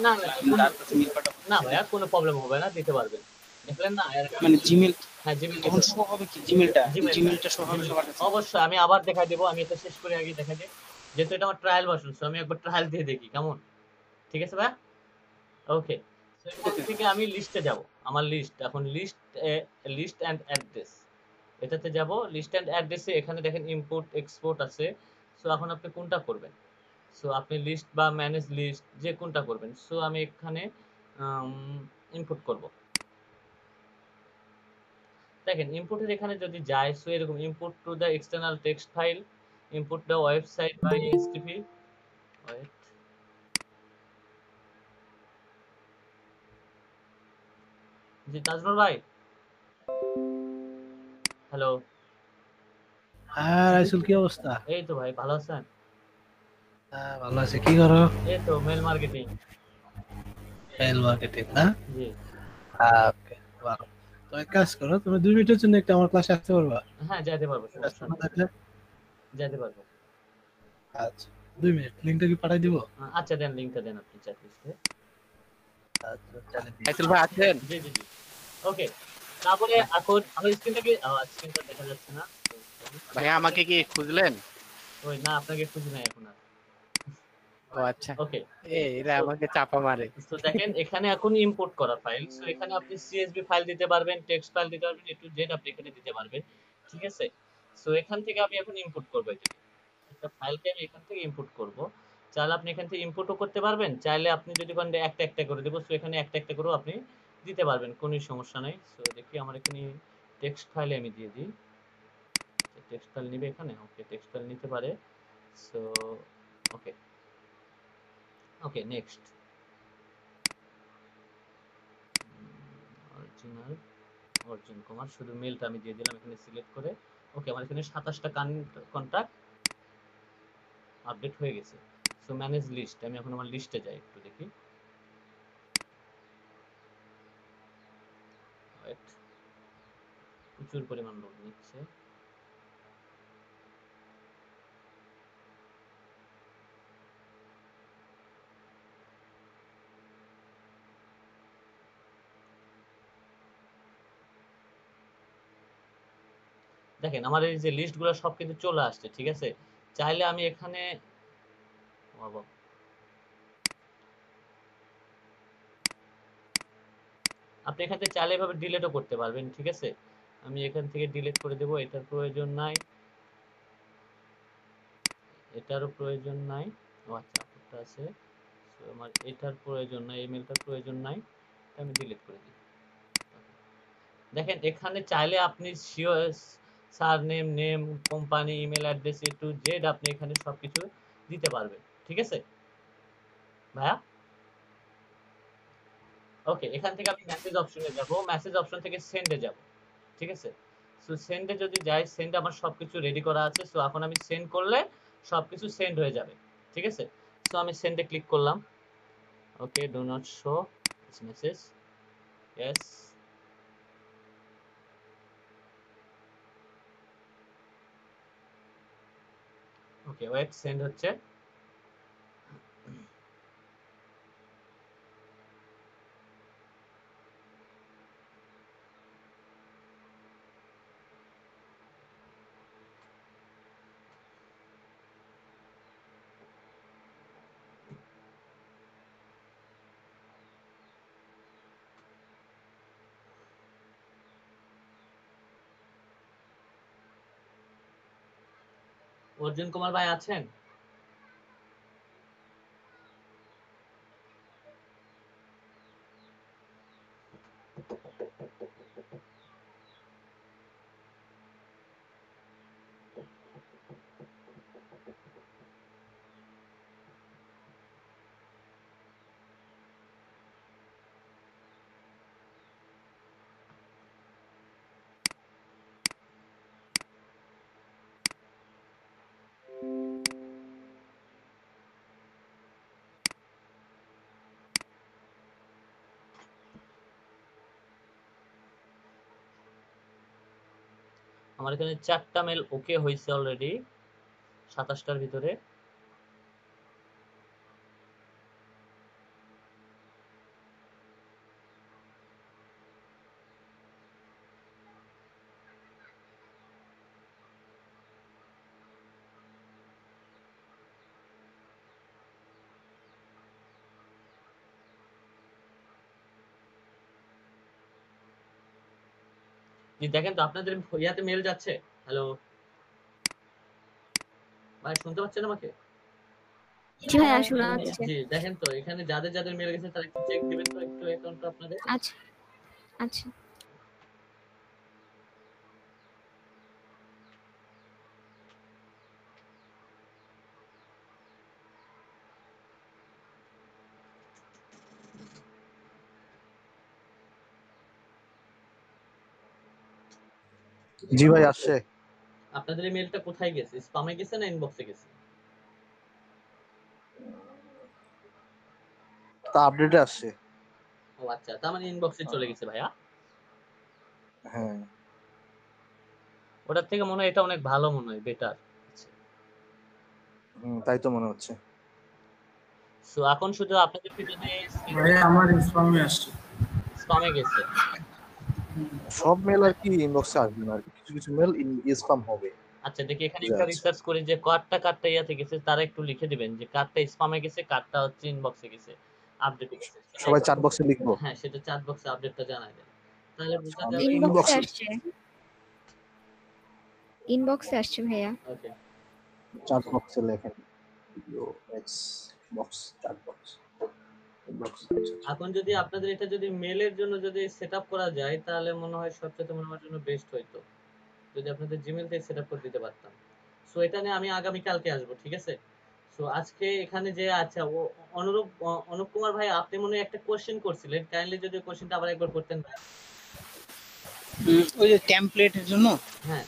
না না তার কাছে মেল পাঠাবো? না ভাইয়া, কোনো প্রবলেম হবে না, দিতে পারবেন। দেখলেন না মানে জিমেল হ্যাঁ জিমেল তখন শো হবে কি জিমেলটা জিমেলটা জিমেলটা শো হবে সবার কাছে? অবশ্যই আমি আবার দেখাই দেবো, আমি এটা শেষ করে আগে দেখাই দিই, যেহেতু এটা আমার ট্রায়াল ভার্সন, সো আমি একবার ট্রায়াল দিয়ে দেখি কেমন। ঠিক আছে ভাইয়া, ওকে। এখান থেকে আমি লিস্টে যাব, আমার লিস্ট এখন লিস্ট এন্ড অ্যাড্রেস, এটাতে যাব লিস্ট এন্ড অ্যাড্রেসে। এখানে দেখেন ইম্পোর্ট এক্সপোর্ট আছে। সো এখন আপনি কোনটা করবেন? সো আপনি লিস্ট বা ম্যানেজ লিস্ট যে কোনটা করবেন। সো আমি এখানে ইনপুট করব। দেখেন ইনপুটের এখানে যদি যায়, সো এরকম input to the external text file, input the website by STP. Wait, জি তাজমুল ভাই, হ্যালো। হ্যাঁ রাইসুল, কি অবস্থা? এই তো ভাই, ভালো আছেন? হ্যাঁ ভালো আছে। কি করো? এই তো মেল মার্কেটিং। মেল মার্কেটিং না? জি ওকে, ভালো। তো এক কাজ করো, তুমি 2 মিনিটের জন্য একটু আমার ক্লাসে আসতে পারবা? হ্যাঁ, যাইতে পারবো, সমস্যা না নেই, থাকলে? যাইতে পারবো। আচ্ছা 2 মিনিট, লিংকটা কি পাঠাই দিব? আচ্ছা দেন, লিংকটা দেন আপনি চ্যাট লিস্টে। আচ্ছা চলে দিই। রাইসুল ভাই আছেন? জি জি জি, ওকে। তারপরে এখন আমার স্ক্রিনটা কি স্ক্রিনটা দেখা যাচ্ছে না? ভাই আমাকে কি খুঁজলেন? ওই না, আপনাকে খুঁজি নাই এখন আর। ও আচ্ছা, ওকে, এরা আমাকে চাপা মারে। তো দেখেন এখানে এখন ইম্পোর্ট করা ফাইল। সো এখানে আপনি সিএসভি ফাইল দিতে পারবেন, টেক্সট ফাইল দিতে পারবেন, এ টু জেড আপনি এখানে দিতে পারবেন। ঠিক আছে, সো এখান থেকে আমি এখন ইম্পোর্ট করব। একটা ফাইলকে আমি এখান থেকে ইম্পোর্ট করব। চাইলে আপনি এখান থেকে ইম্পোর্টও করতে পারবেন, চাইলে আপনি যদি কোন একটা একটা করে দেব, সো এখানে একটা একটা করেও আপনি দিতে পারবেন, কোনো সমস্যা নাই। সো দেখি আমার এখানে টেক্সট ফাইলে আমি দিয়ে দিই। টেক্সট ফাইল নিবে এখানে, ওকে টেক্সট ফাইল নিতে পারে। So okay, okay next. Original Arjun Kumar, শুধু মেলটা আমি দিয়ে দিলাম এখানে সিলেক্ট করে। ওকে, আমার এখানে 27টা কন্টাক্ট আপডেট হয়ে গেছে। সো ম্যানেজ লিস্ট, আমি এখন আমার লিস্টে যাই, একটু দেখি। ওয়েট, প্রচুর পরিমাণ লোড নিচ্ছে। দেখেন আমার এই যে লিস্টগুলো সব কিন্তু চলে আসছে। ঠিক আছে, চাইলে আমি এখানে আপনি এখান থেকে চাইলে এভাবে ডিলিটও করতে পারবেন। ঠিক আছে, আমি এখান থেকে ডিলিট করে দেব, এটার প্রয়োজন নাই, এটারও প্রয়োজন নাই। ও আচ্ছা, আপনারটা আছে। সো আমার এটার প্রয়োজন নাই, ইমেলটার প্রয়োজন নাই, আমি ডিলিট করে দিই। দেখেন এখানে চাইলে আপনি surname, name, company, email address, A to Z আপনি এখানে সবকিছু দিতে পারবেন। ঠিক আছে ভাইয়া, ওকে। এখান থেকে আমি মেসেজ অপশনে যাব, মেসেজ অপশন থেকে সেন্ডে যাব। ঠিক আছে, সো সেন্ডে যদি যাই, সেন্ড আমার সবকিছু রেডি করা আছে। সো এখন আমি সেন্ড করলে সবকিছু সেন্ড হয়ে যাবে। ঠিক আছে, সো আমি সেন্ডে ক্লিক করলাম। Okay, do not show this message, yes. Okay wait, send হচ্ছে। অর্জুন কুমার ভাই আছেন? আমার এখানে 4টা মেল ওকে হয়েছে অলরেডি 27টার ভিতরে। জি দেখেন তো আপনাদের ইয়াতে মেল যাচ্ছে। হ্যালো ভাই, শুনতে পাচ্ছেন আমাকে? জি ভাইয়া শোনা যাচ্ছে। জি দেখেন তো এখানে যাদের যাদের মেল গেছে তারা একটু চেক দিবেন তো একটু অ্যাকাউন্টটা আপনাদের। আচ্ছা আচ্ছা। জি ভাই আসছে। আপনাদের এই মেলটা কোথায় গেছে? স্প্যামে গেছে না ইনবক্সে গেছে? তা আপডেটে আসছে। ও আচ্ছা, তার মানে ইনবক্সে চলে গেছে ভাইয়া। হ্যাঁ ওটার থেকে মনে হয় এটা অনেক ভালো, মনে হয় বেটার। তাই তো মনে হচ্ছে। সো এখন শুধু আপনাদেরকে যদি ভাইয়া আমার স্প্যামে আসছে। স্প্যামে গেছে। সব মেল আর কি ইনবক্সে আসবে না আর কি, কিছু কিছু মেল স্প্যাম হবে। আচ্ছা দেখি এখানে একটা রিসার্চ করি যে কার্ডটা ইয়াতে গেছে, তারা একটু লিখে দিবেন যে কার্ডটা স্প্যামে গেছে, কার্ডটা হচ্ছে ইনবক্সে গেছে, আপডেটে গেছে। সবাই চ্যাট বক্সে লিখবো। হ্যাঁ সেটা চ্যাট বক্সে আপডেটটা জানাই দেন, তাহলে বুঝা আমি যাবে। ইনবক্সে আসছে, ইনবক্সে আসছে ভাইয়া। ওকে চ্যাট বক্সে লেখেন video x box chat box. এখন যদি আপনাদের এটা যদি মেলের জন্য যদি সেটআপ করা যায় তাহলে মনে হয় সবচেয়ে মনে আমার জন্য বেস্ট হইতো যদি আপনাদের জিমেল থেকে সেটআপ করে দিতে পারতাম। সো এটা নিয়ে আমি আগামী কালকে আসবো, ঠিক আছে? সো আজকে এখানে যে আচ্ছা ও অনুপ কুমার ভাই, আপনি মনে হয় একটা কোশ্চেন করছিলেন, কাইন্ডলি যদি কোশ্চেনটা আবার একবার করতেন ভাই। ওই যে টেমপ্লেটের জন্য। হ্যাঁ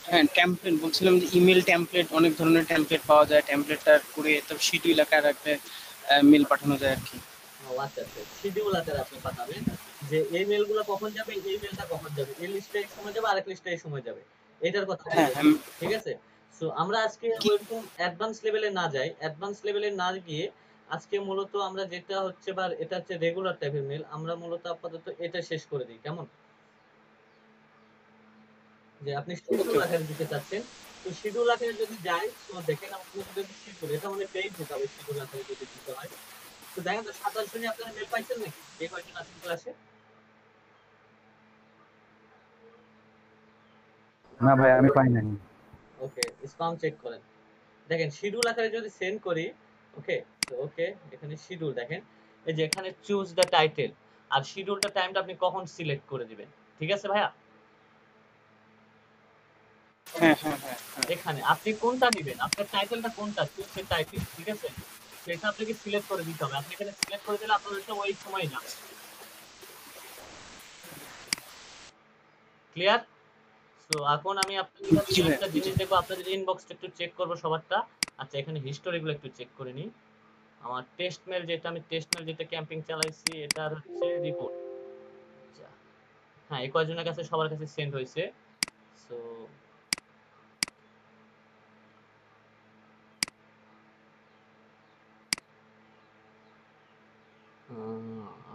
হ্যাঁ টেমপ্লেট বলছিলাম যে ইমেল টেমপ্লেট, অনেক ধরনের টেমপ্লেট পাওয়া যায়, টেমপ্লেটটা করে তো শিডিউল আকারে একটা মেল পাঠানো যায় আর কি। ও আচ্ছা আচ্ছা, শিডিউল আকারে আপনি পাঠাবেন যে এই মেলগুলো কখন যাবে, এই মেলটা কখন যাবে, এই লিস্টে এই সময় যাবে, আরেক লিস্টে এই সময় যাবে, এটার কথা বলবেন, ঠিক আছে? সো আমরা আজকে ওরকম অ্যাডভান্স লেভেলে না যাই, অ্যাডভান্স লেভেলে না গিয়ে আজকে মূলত আমরা যেটা হচ্ছে বা এটা হচ্ছে রেগুলার টাইপের মেল, আমরা মূলত আপাতত এটা শেষ করে দিই, কেমন? যে আপনি শিডিউল আকারে দিতে চাচ্ছেন, তো শিডিউল আকারে যদি যাই তো দেখেন আমাদের যদি শিডিউল, এটা মানে পেজ ঢোকাবে শিডিউল আকারে যদি দিতে হয়। তো দেখেন তো 27 জনই আপনারা মেল পাইছেন নাকি, যে কয়জন আছেন ক্লাসে? না ভাই আমি পাই নাই। ওকে স্প্যাম চেক করেন, দেখেন শিডিউল আকারে যদি সেন্ড করি। ওকে তো ওকে এখানে শিডিউল দেখেন, এই যে এখানে চুজ দ্য টাইটেল আর শিডিউলটা টাইমটা আপনি কখন সিলেক্ট করে দিবেন, ঠিক আছে ভাইয়া? এখানে আপনি কোনটা দিবেন, আপনার টাইটেলটা কোনটা, চুজ দ্য টাইটেল, ঠিক আছে? সেটা আপনাকে সিলেক্ট করে দিতে হবে, আপনি এখানে সিলেক্ট করে দিলে আপনার ওইটা ওই সময় যাবে। ক্লিয়ার? সো এখন আমি আপনাদের কাছে একটা জিনিস দেখবো, আপনাদের ইনবক্সটা একটু চেক করবো সবারটা। আচ্ছা এখানে হিস্টোরিগুলো একটু চেক করে নিই। আমার টেস্ট মেল যেটা ক্যাম্পিং চালাইছি এটার হচ্ছে রিপোর্ট। আচ্ছা হ্যাঁ এই কয়জনের কাছে সবার কাছে সেন্ড হয়েছে। সো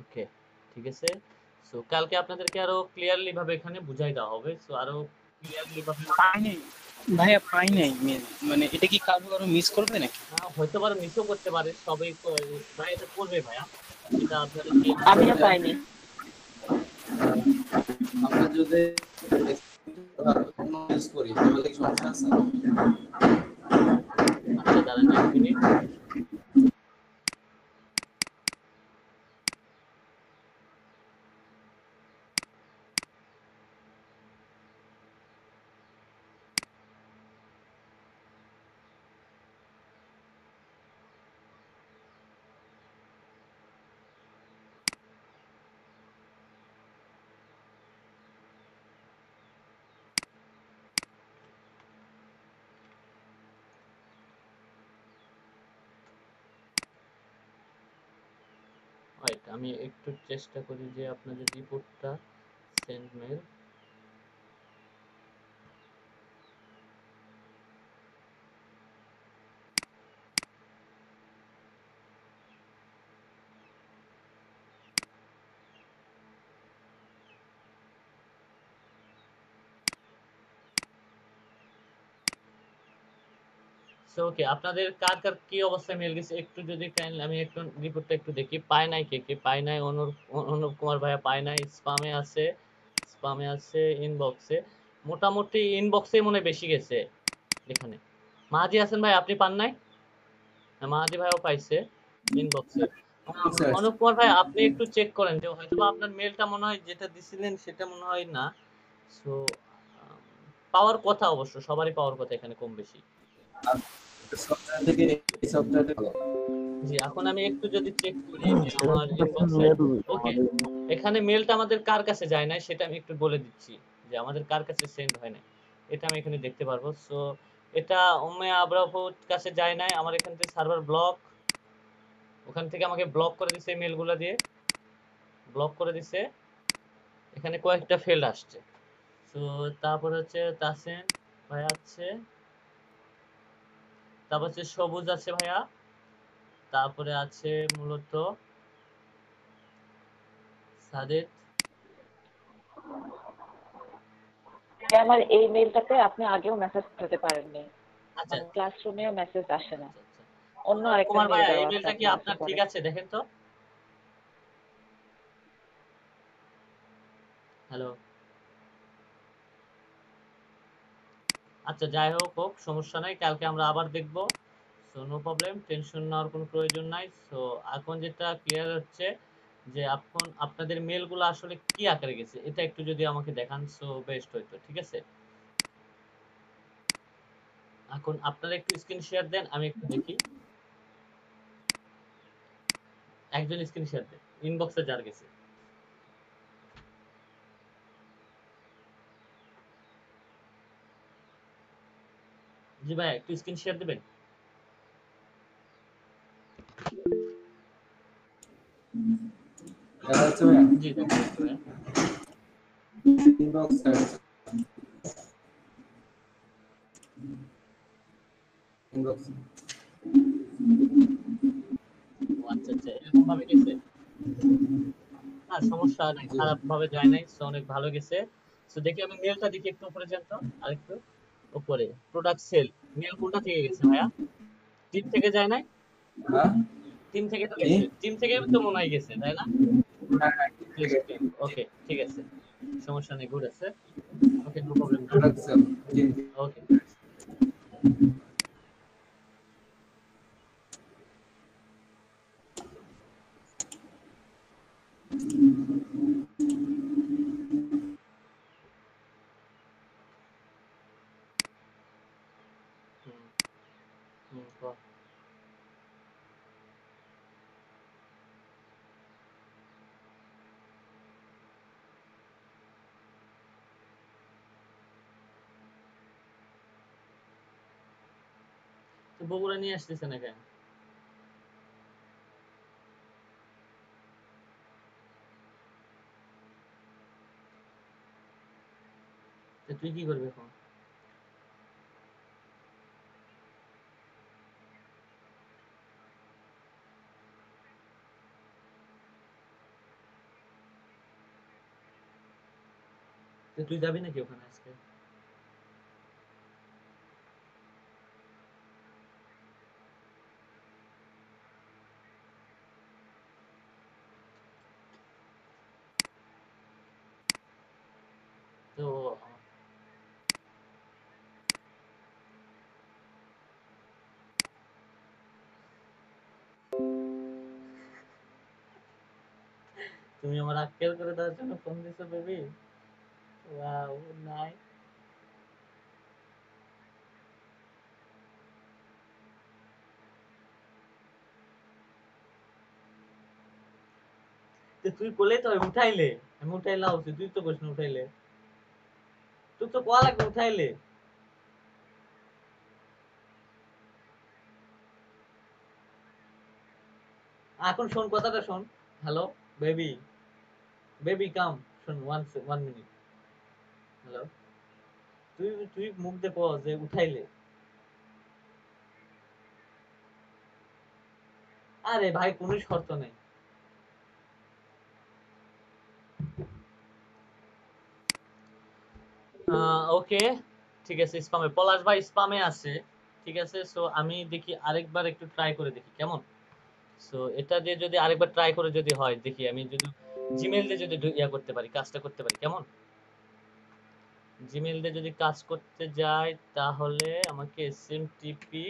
ওকে ঠিক আছে। সো কালকে আপনাদেরকে আরো ক্লিয়ারলি ভাবে এখানে বুঝাই দেওয়া হবে, সো আরো ক্লিয়ারলি ভাবে। ভাইয়া পাই নাই মেল, মানে এটা কি কারো মিস করবে নাকি? হয়তো পারে মিসও করতে পারে, সবাই ভাই এটা করবে ভাইয়া, এটা আপনাদের আমিও পাইনি। আমরা যদি ইউজ করি তাহলে কি সমস্যা আছে? আচ্ছা দাঁড়ান এক মিনিট। ওয়েট আমি একটু চেষ্টা করি যে আপনাদের রিপোর্টটা সেন্ড মেল। সো ওকে, আপনাদের কার কার কি অবস্থায় মেল গেছে একটু যদি আমি একটু রিপোর্টটা একটু দেখি। পায় নাই, কে পায় নাই? অনুপ কুমার ভাইয়া পায় নাই, স্পামে আছে, ইনবক্সে। মোটামুটি ইনবক্সে মনে হয় বেশি গেছে এখানে। মাহাদি হাসান ভাই আপনি পান নাই? হ্যাঁ, মাহাদি ভাইও পাইছে ইনবক্সে। অনুপ কুমার ভাই আপনি একটু চেক করেন যে হয়তো আপনার মেলটা মনে হয় যেটা দিছিলেন সেটা মনে হয় না। সো পাওয়ার কথা, অবশ্য সবারই পাওয়ার কথা এখানে কম বেশি। সফটওয়্যার থেকে এই সফটওয়্যারটা ভালো। জি, এখন আমি একটু যদি চেক করি যে আমার ইনবক্সে, ওকে, এখানে মেলটা আমাদের কার কাছে যায় নাই সেটা আমি একটু বলে দিচ্ছি যে আমাদের কার কাছে সেন্ড হয় নাই। এটা আমি এখানে দেখতে পারবো। সো এটা উম্মে আবরাহুর কাছে যায় নাই, আমার এখান থেকে সার্ভার ব্লক, ওখান থেকে আমাকে ব্লক করে দিছে, মেলগুলো দিয়ে ব্লক করে দিছে। এখানে কয়েকটা ফেল আসছে। সো তারপর হচ্ছে তাসেন ভাইয়া আছে, তারপর হচ্ছে সবুজ আছে ভাইয়া, তারপরে আছে মূলত সাদেত। আমার এই মেইলটাতে আপনি আগেও মেসেজ করতে পারেননি, আচ্ছা মানে ক্লাসরুমেও মেসেজ আসে না। আচ্ছা আচ্ছা। অন্য অনুপ আরেকটা কুমার মেইল ভাইয়া দেওয়া আছে ইমেলটা কি আপনার আপনার ঠিক পরে। আছে দেখেন তো। হ্যালো, আচ্ছা যাই হোক সমস্যা নাই, কালকে আমরা আবার দেখব। সো নো প্রবলেম, টেনশন নেওয়ার কোনো প্রয়োজন নাই। সো এখন যেটা ক্লিয়ার হচ্ছে যে এখন আপনাদের মেলগুলো আসলে কি আকারে গেছে এটা একটু যদি আমাকে দেখান সো বেস্ট হইতো, ঠিক আছে? এখন আপনারা একটু স্ক্রিন শেয়ার দেন, আমি একটু দেখি। একজন স্ক্রিন শেয়ার দেন ইনবক্সে যার গেছে। জি ভাই একটু স্ক্রিন শেয়ার দিবেন। দেখা যাচ্ছে ভাইয়া? জি দেখা যাচ্ছে ভাইয়া। ইনবক্স ইনবক্স ও আচ্ছা আচ্ছা, এরকম ভাবে গেছে। না সমস্যা নাই, জি। খারাপ ভাবে যায় নাই, সো অনেক ভালো গেছে। সো দেখি আমি মেলটা দেখি একটু উপরে যান তো, আরেকটু উপরে প্রোডাক্ট সেল। মেল কোনটা থেকে গেছে ভাইয়া? টিম থেকে যায় নাই? হ্যাঁ টিম থেকে তো কি গেছে, টিম থেকে তো মনে হয় গেছে তাই না? হ্যাঁ হ্যাঁ ঠিক আছে ওকে ঠিক আছে, সমস্যা নেই, গুড আছে। Okay no problem, good. Product sale জি ওকে হুম হুম বাহ। তো বগুড়া নিয়ে আসতেছে না কেন? তো তুই কি করবি এখন? তো তুই যাবি নাকি ওখানে আজকে? তো তুমি আমার আক্কেল করে দেওয়ার জন্য ফোন দিছো বেবি? ওয়াও, নাই। তো তুই বলেই তো আমি উঠাইলে, আমি উঠাইলা উচিত, তুই তো প্রশ্ন উঠাইলে, তুই তো কোয়া লাগবে উঠাইলে। এখন শোন কথাটা শোন। হ্যালো বেবি, বেবি কাম, শোন ওয়ান মিনিট। হ্যালো, তুই তুই মুখ দে কও যে উঠাইলে। আরে ভাই কোনো শর্ত নাই। ওকে ঠিক আছে, স্পামে পলাশ ভাই স্পামে আছে। ঠিক আছে, সো আমি দেখি আরেকবার একটু ট্রাই করে দেখি কেমন। সো এটা দিয়ে যদি আরেকবার ট্রাই করে যদি হয়, দেখি আমি যদি জিমেল দিয়ে যদি ইয়া করতে পারি, কাজটা করতে পারি কেমন। জিমেল দিয়ে যদি কাজ করতে যাই তাহলে আমাকে SMTP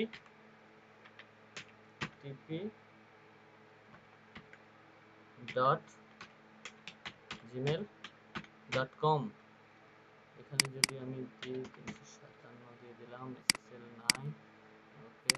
dot Gmail dot com, এখানে যদি আমি দিই 357 দিয়ে দিলাম SSL9, ওকে।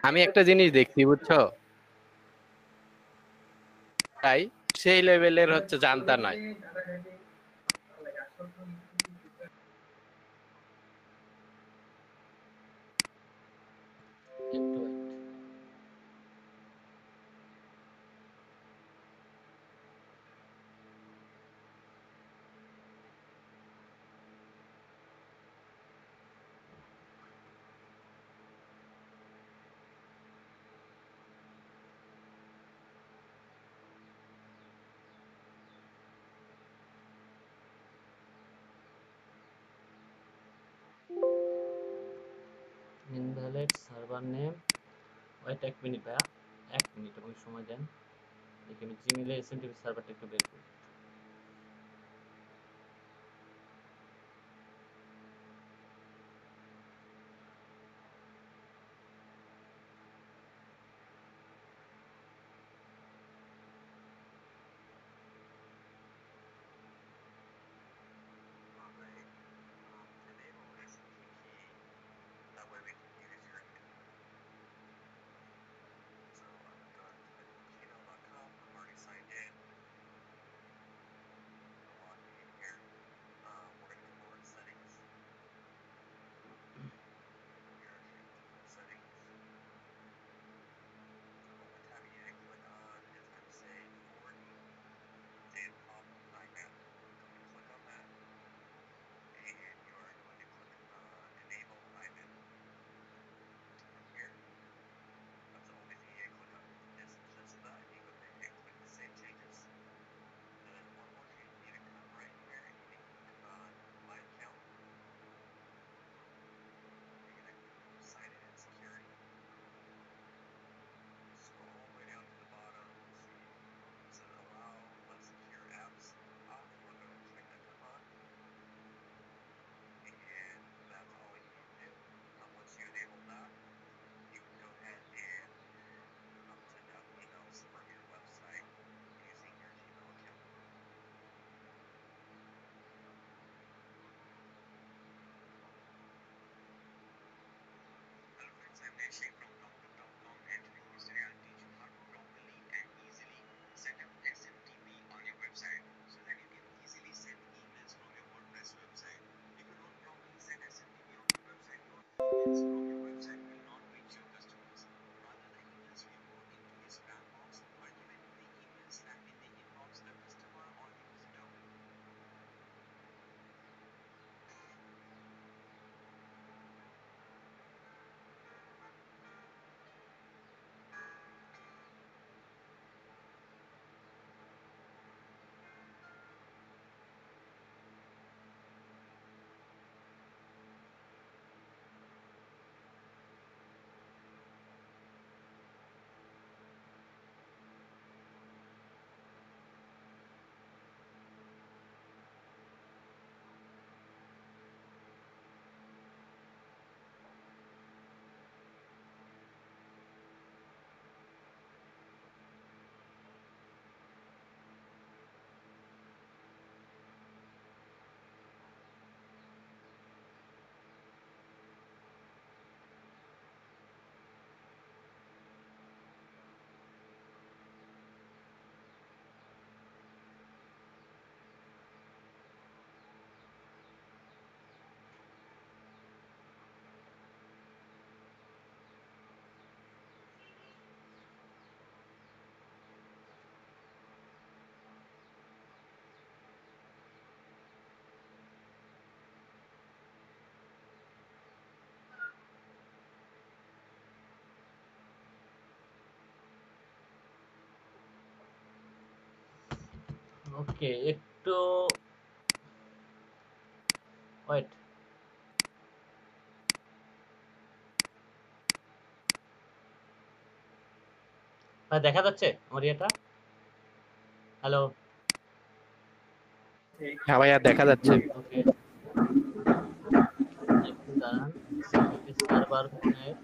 আমি একটা জিনিস দেখছি বুঝছো, তাই সেই লেভেলের হচ্ছে জানতা নয়। একটু wait। Invalid server name, wait 1 minute ভাইয়া, 1 মিনিট আমাকে সময় দেন, দেখি আমি জিমেলে এসএমটিপি সার্ভারটা একটু বের করি। ওকে, একটু ওয়েট। ভাই দেখা যাচ্ছে আমার ইয়েটা? হ্যালো। হ্যাঁ ভাইয়া দেখা যাচ্ছে। ওকে, একটু দাঁড়ান, সার্ভার ফোনের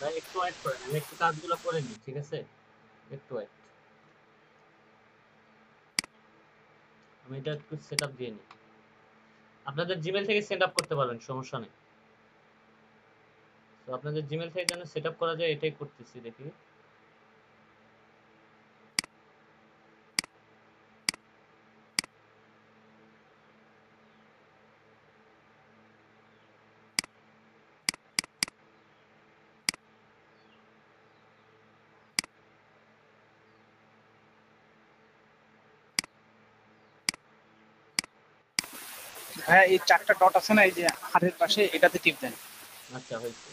ভাই একটু ওয়েট করেন, আমি একটু কাজগুলো করে নিই, ঠিক আছে? একটু ওয়েট, আমি এটা একটু সেট আপ দিয়ে নিই। আপনাদের জিমেল থেকে সেট আপ করতে পারবেন, সমস্যা নেই। তো আপনাদের জিমেল থেকে যেন সেট আপ করা যায় এটাই করতেছি, দেখি। হ্যাঁ, এই 4টা ডট আছে না এই যে হাতের পাশে, এটাতে টিপ দেন। আচ্ছা, হয়েছে।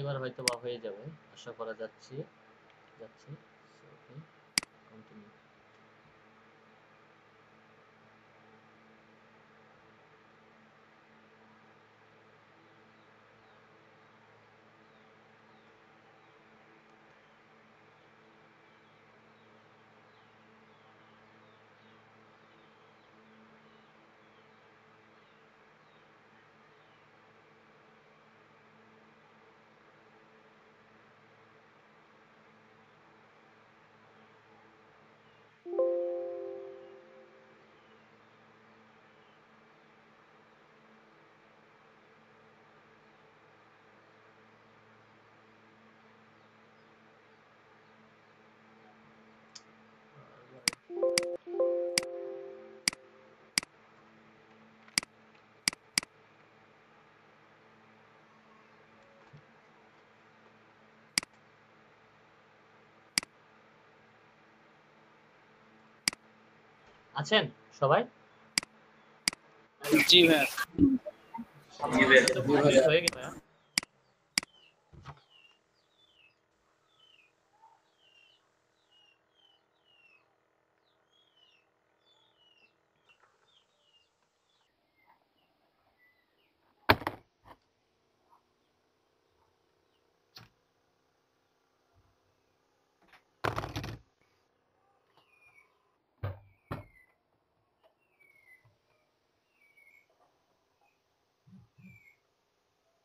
এবার হয়তো বা হয়ে যাবে, আশা করা যাচ্ছে যাচ্ছে। ওকে, কন্টিনিউ। আছেন সবাই? জি ভাইয়া। কমপ্লিট হয়ে গেছে ভাইয়া।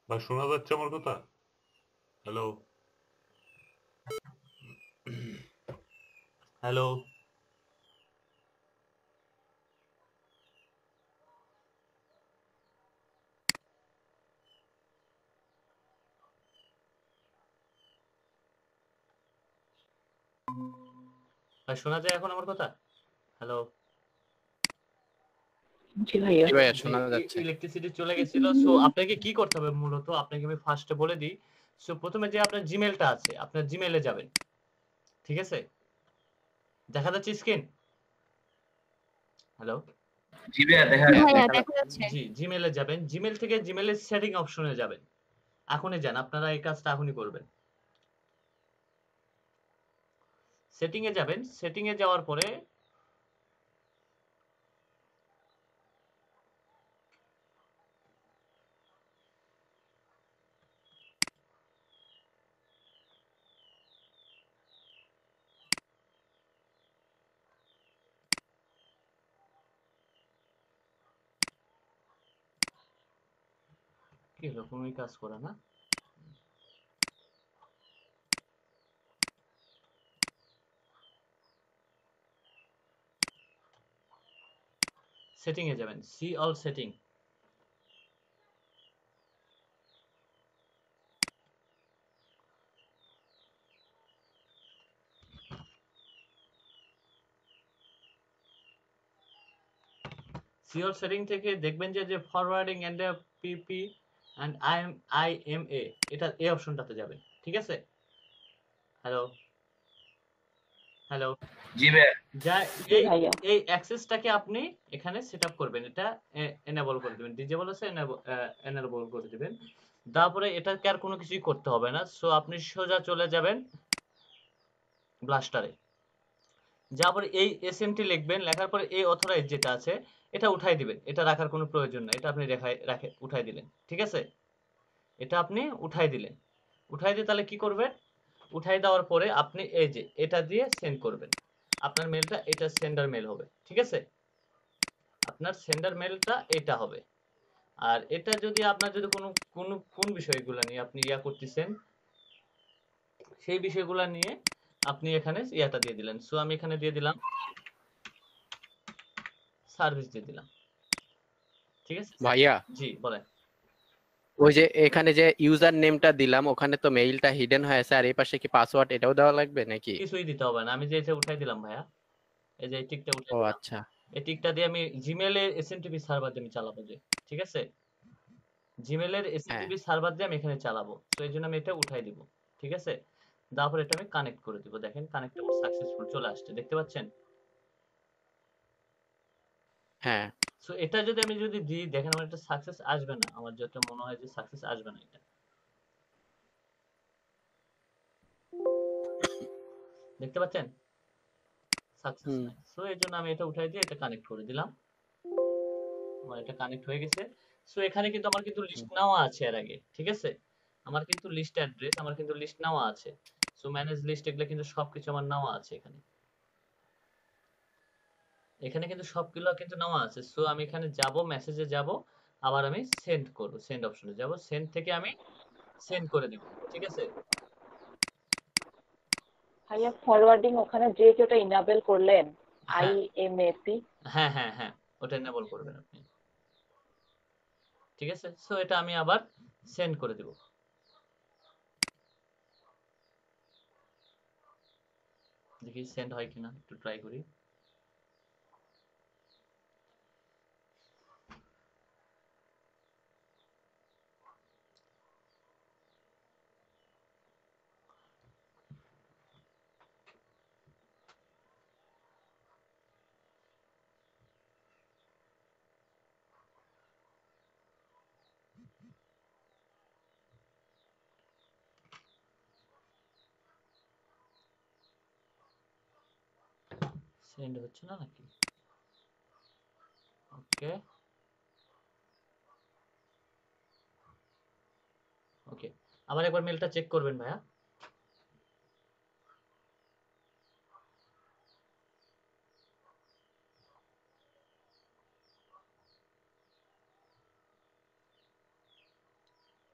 ভাই শোনা যাচ্ছে আমার কথা? হ্যালো হ্যালো ভাই শোনা যায় এখন আমার কথা? হ্যালো। জি ভাইয়া। জি ভাইয়া শোনা যাচ্ছে। ইলেকট্রিসিটি চলে গেছিল। সো আপনাকে কি করতে হবে মূলত, আপনাকে আমি ফার্স্টে বলে দিই। সো প্রথমে যে আপনার জিমেলটা আছে, আপনার জিমেলে যাবেন। ঠিক আছে? দেখা যাচ্ছে স্ক্রিন? হ্যালো? জি ভাইয়া দেখা জি ভাইয়া যাচ্ছে। দেখা যাচ্ছে। জি, জিমেলে যাবেন। জিমেল থেকে জিমেলের সেটিং অপশনে যাবেন। এখনই যান। আপনারা এই কাজটা এখনই করবেন। সেটিং এ যাবেন। সেটিং এ যাওয়ার পরে কি হলো? কোনোই কাজ করে না? সেটিং এ যাবেন। See all setting. See all setting থেকে দেখবেন যে forwarding and PP and IMA, এটা এই অপশনটাতে যাবেন। ঠিক আছে? হ্যালো? হ্যালো? জি ভাইয়া। যা জি এই ভাইয়া। এই অ্যাক্সেসটাকে আপনি এখানে সেটআপ করবেন। এটা এনেবল করে দিবেন। ডিজেবল আছে এনেবল করে দিবেন। তারপরে এটাকে আর কোনো কিছুই করতে হবে না। সো আপনি সোজা চলে যাবেন ব্লাস্টারে। যাওয়ার পরে এই এসএমটি লিখবেন। লেখার পরে এই অথরাইজ যেটা আছে এটা উঠাই দিবেন। এটা রাখার কোনো প্রয়োজন নাই। এটা আপনি উঠাই দিলেন। ঠিক আছে? এটা আপনি উঠাই দিলেন। উঠাই দিয়ে তাহলে কি করবেন? উঠাই দেওয়ার পরে আপনি এই যে এটা দিয়ে সেন্ড করবেন। আপনার মেলটা এটা সেন্ডার মেল হবে। ঠিক আছে? আপনার সেন্ডার মেলটা এটা হবে। আর এটা যদি আপনার যদি কোন বিষয়গুলো নিয়ে আপনি করতেছেন, সেই বিষয়গুলো নিয়ে আপনি এখানে ইয়াটা দিয়ে দিলেন। সো আমি এখানে দিয়ে দিলাম সার্ভিস দিয়ে দিলাম। ঠিক আছে? ভাইয়া জি বলেন। ওই যে এখানে যে ইউজার নেমটা দিলাম ওখানে তো মেইলটা হিডেন হয়ে আছে, আর এই পাশে কি পাসওয়ার্ড এটাও দেওয়া লাগবে নাকি? কিছুই দিতে হবে না। আমি যে এটা উঠাই দিলাম ভাইয়া। এই যে এই টিকটা উঠাই ও দিলাম। আচ্ছা। এই টিকটা দিয়ে আমি জিমেইলে এসএমটিপি সার্ভার দিয়ে আমি চালাবো যে। ঠিক আছে? জিমেইলের হ্যাঁ এসএমটিপি সার্ভার দিয়ে আমি এখানে চালাবো। সো এইজন্য আমি এটা উঠাই দিব। ঠিক আছে? তারপর এটা আমি কানেক্ট করে দিব। দেখেন কানেক্ট আমার সাকসেসফুল চলে আসছে। দেখতে পাচ্ছেন? হ্যাঁ সো এটা যদি আমি দিই, দেখেন আমার এটা সাকসেস আসবে না। আমার যেটা মনে হয় যে সাকসেস আসবে না এটা। দেখতে পাচ্ছেন সাকসেস নাই। সো এর জন্য আমি এটা উঠাই দিয়ে এটা কানেক্ট করে দিলাম। আমার এটা কানেক্ট হয়ে গেছে। সো এখানে কিন্তু আমার কিন্তু লিস্ট নেওয়া আছে এর আগে, ঠিক আছে? আমার কিন্তু লিস্ট অ্যাড্রেস, আমার কিন্তু লিস্ট নেওয়া আছে। সো ম্যানেজ লিস্ট এগুলো কিন্তু সবকিছু আমার নেওয়া আছে এখানে। এখানে কিন্তু সবগুলো কিন্তু নেওয়া আছে। সো আমি এখানে যাব, মেসেজে যাব, আবার আমি সেন্ড করব, সেন্ড অপশনে যাব, সেন্ড থেকে আমি সেন্ড করে দিব, ঠিক আছে? ভাইয়া ফরওয়ার্ডিং ওখানে যে যেটা ইনাবেল করলেন হ্যাঁ IMAP, হ্যাঁ হ্যাঁ হ্যাঁ, ওটা এনেবল করবেন আপনি, ঠিক আছে? সো এটা আমি আবার সেন্ড করে দিব। দেখি সেন্ড হয় কিনা, একটু ট্রাই করি। সেন্ড হচ্ছে না নাকি? ওকে ওকে, আবার একবার মেলটা চেক করবেন ভাইয়া।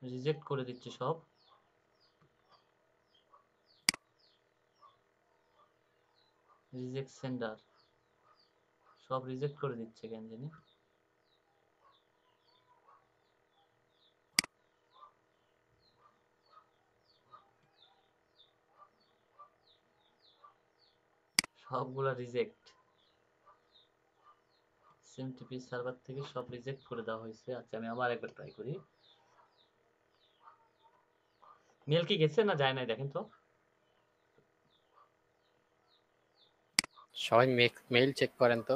রিজেক্ট করে দিচ্ছে সব। রিজেক্ট সেন্ডার, সব রিজেক্ট করে দিচ্ছে কেন জানি। সবগুলা রিজেক্ট, SMTP সার্ভার থেকে সব রিজেক্ট করে দেওয়া হয়েছে। আচ্ছা আমি আবার একবার ট্রাই করি। মেল কি গেছে না যায় নাই দেখেন তো। সবাই মেইল চেক করেন তো।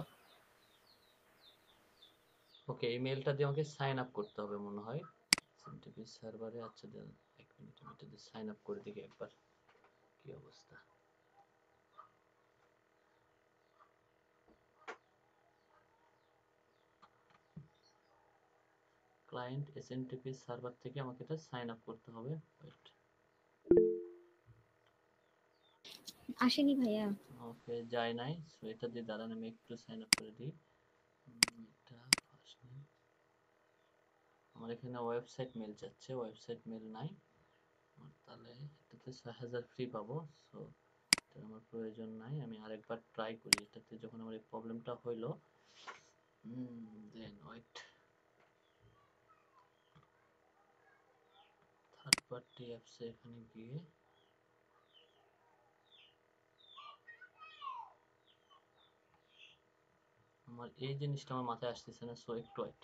ওকে, এই মেলটা দিয়ে আমাকে সাইন আপ করতে হবে মনে হয় SMTP সার্ভারে। আচ্ছা দেন এক মিনিট, আমি এটা দিয়ে সাইন আপ করে দেখি একবার কি অবস্থা। ক্লায়েন্ট SMTP সার্ভার থেকে আমাকে এটা সাইন আপ করতে হবে। ওয়েট, আসেনি ভাইয়া। ওকে যায় নাই। সো এটা দিয়ে দাঁড়ান আমি একটু সাইন আপ করে দিই। এটা ফার্স্ট নেম, আমার এখানে ওয়েবসাইট মেল যাচ্ছে, ওয়েবসাইট মেল নাই আমার, তাহলে এটাতে 6000 ফ্রি পাবো। সো এটা আমার প্রয়োজন নাই, আমি আরেকবার ট্রাই করি এটাতে। যখন আমার এই প্রবলেমটা হইলো, দেন ওয়েট, থার্ড পার্টি অ্যাপসে এখানে গিয়ে আমার এই জিনিসটা আমার মাথায় আসতেছে না। সো একটু ওয়েট,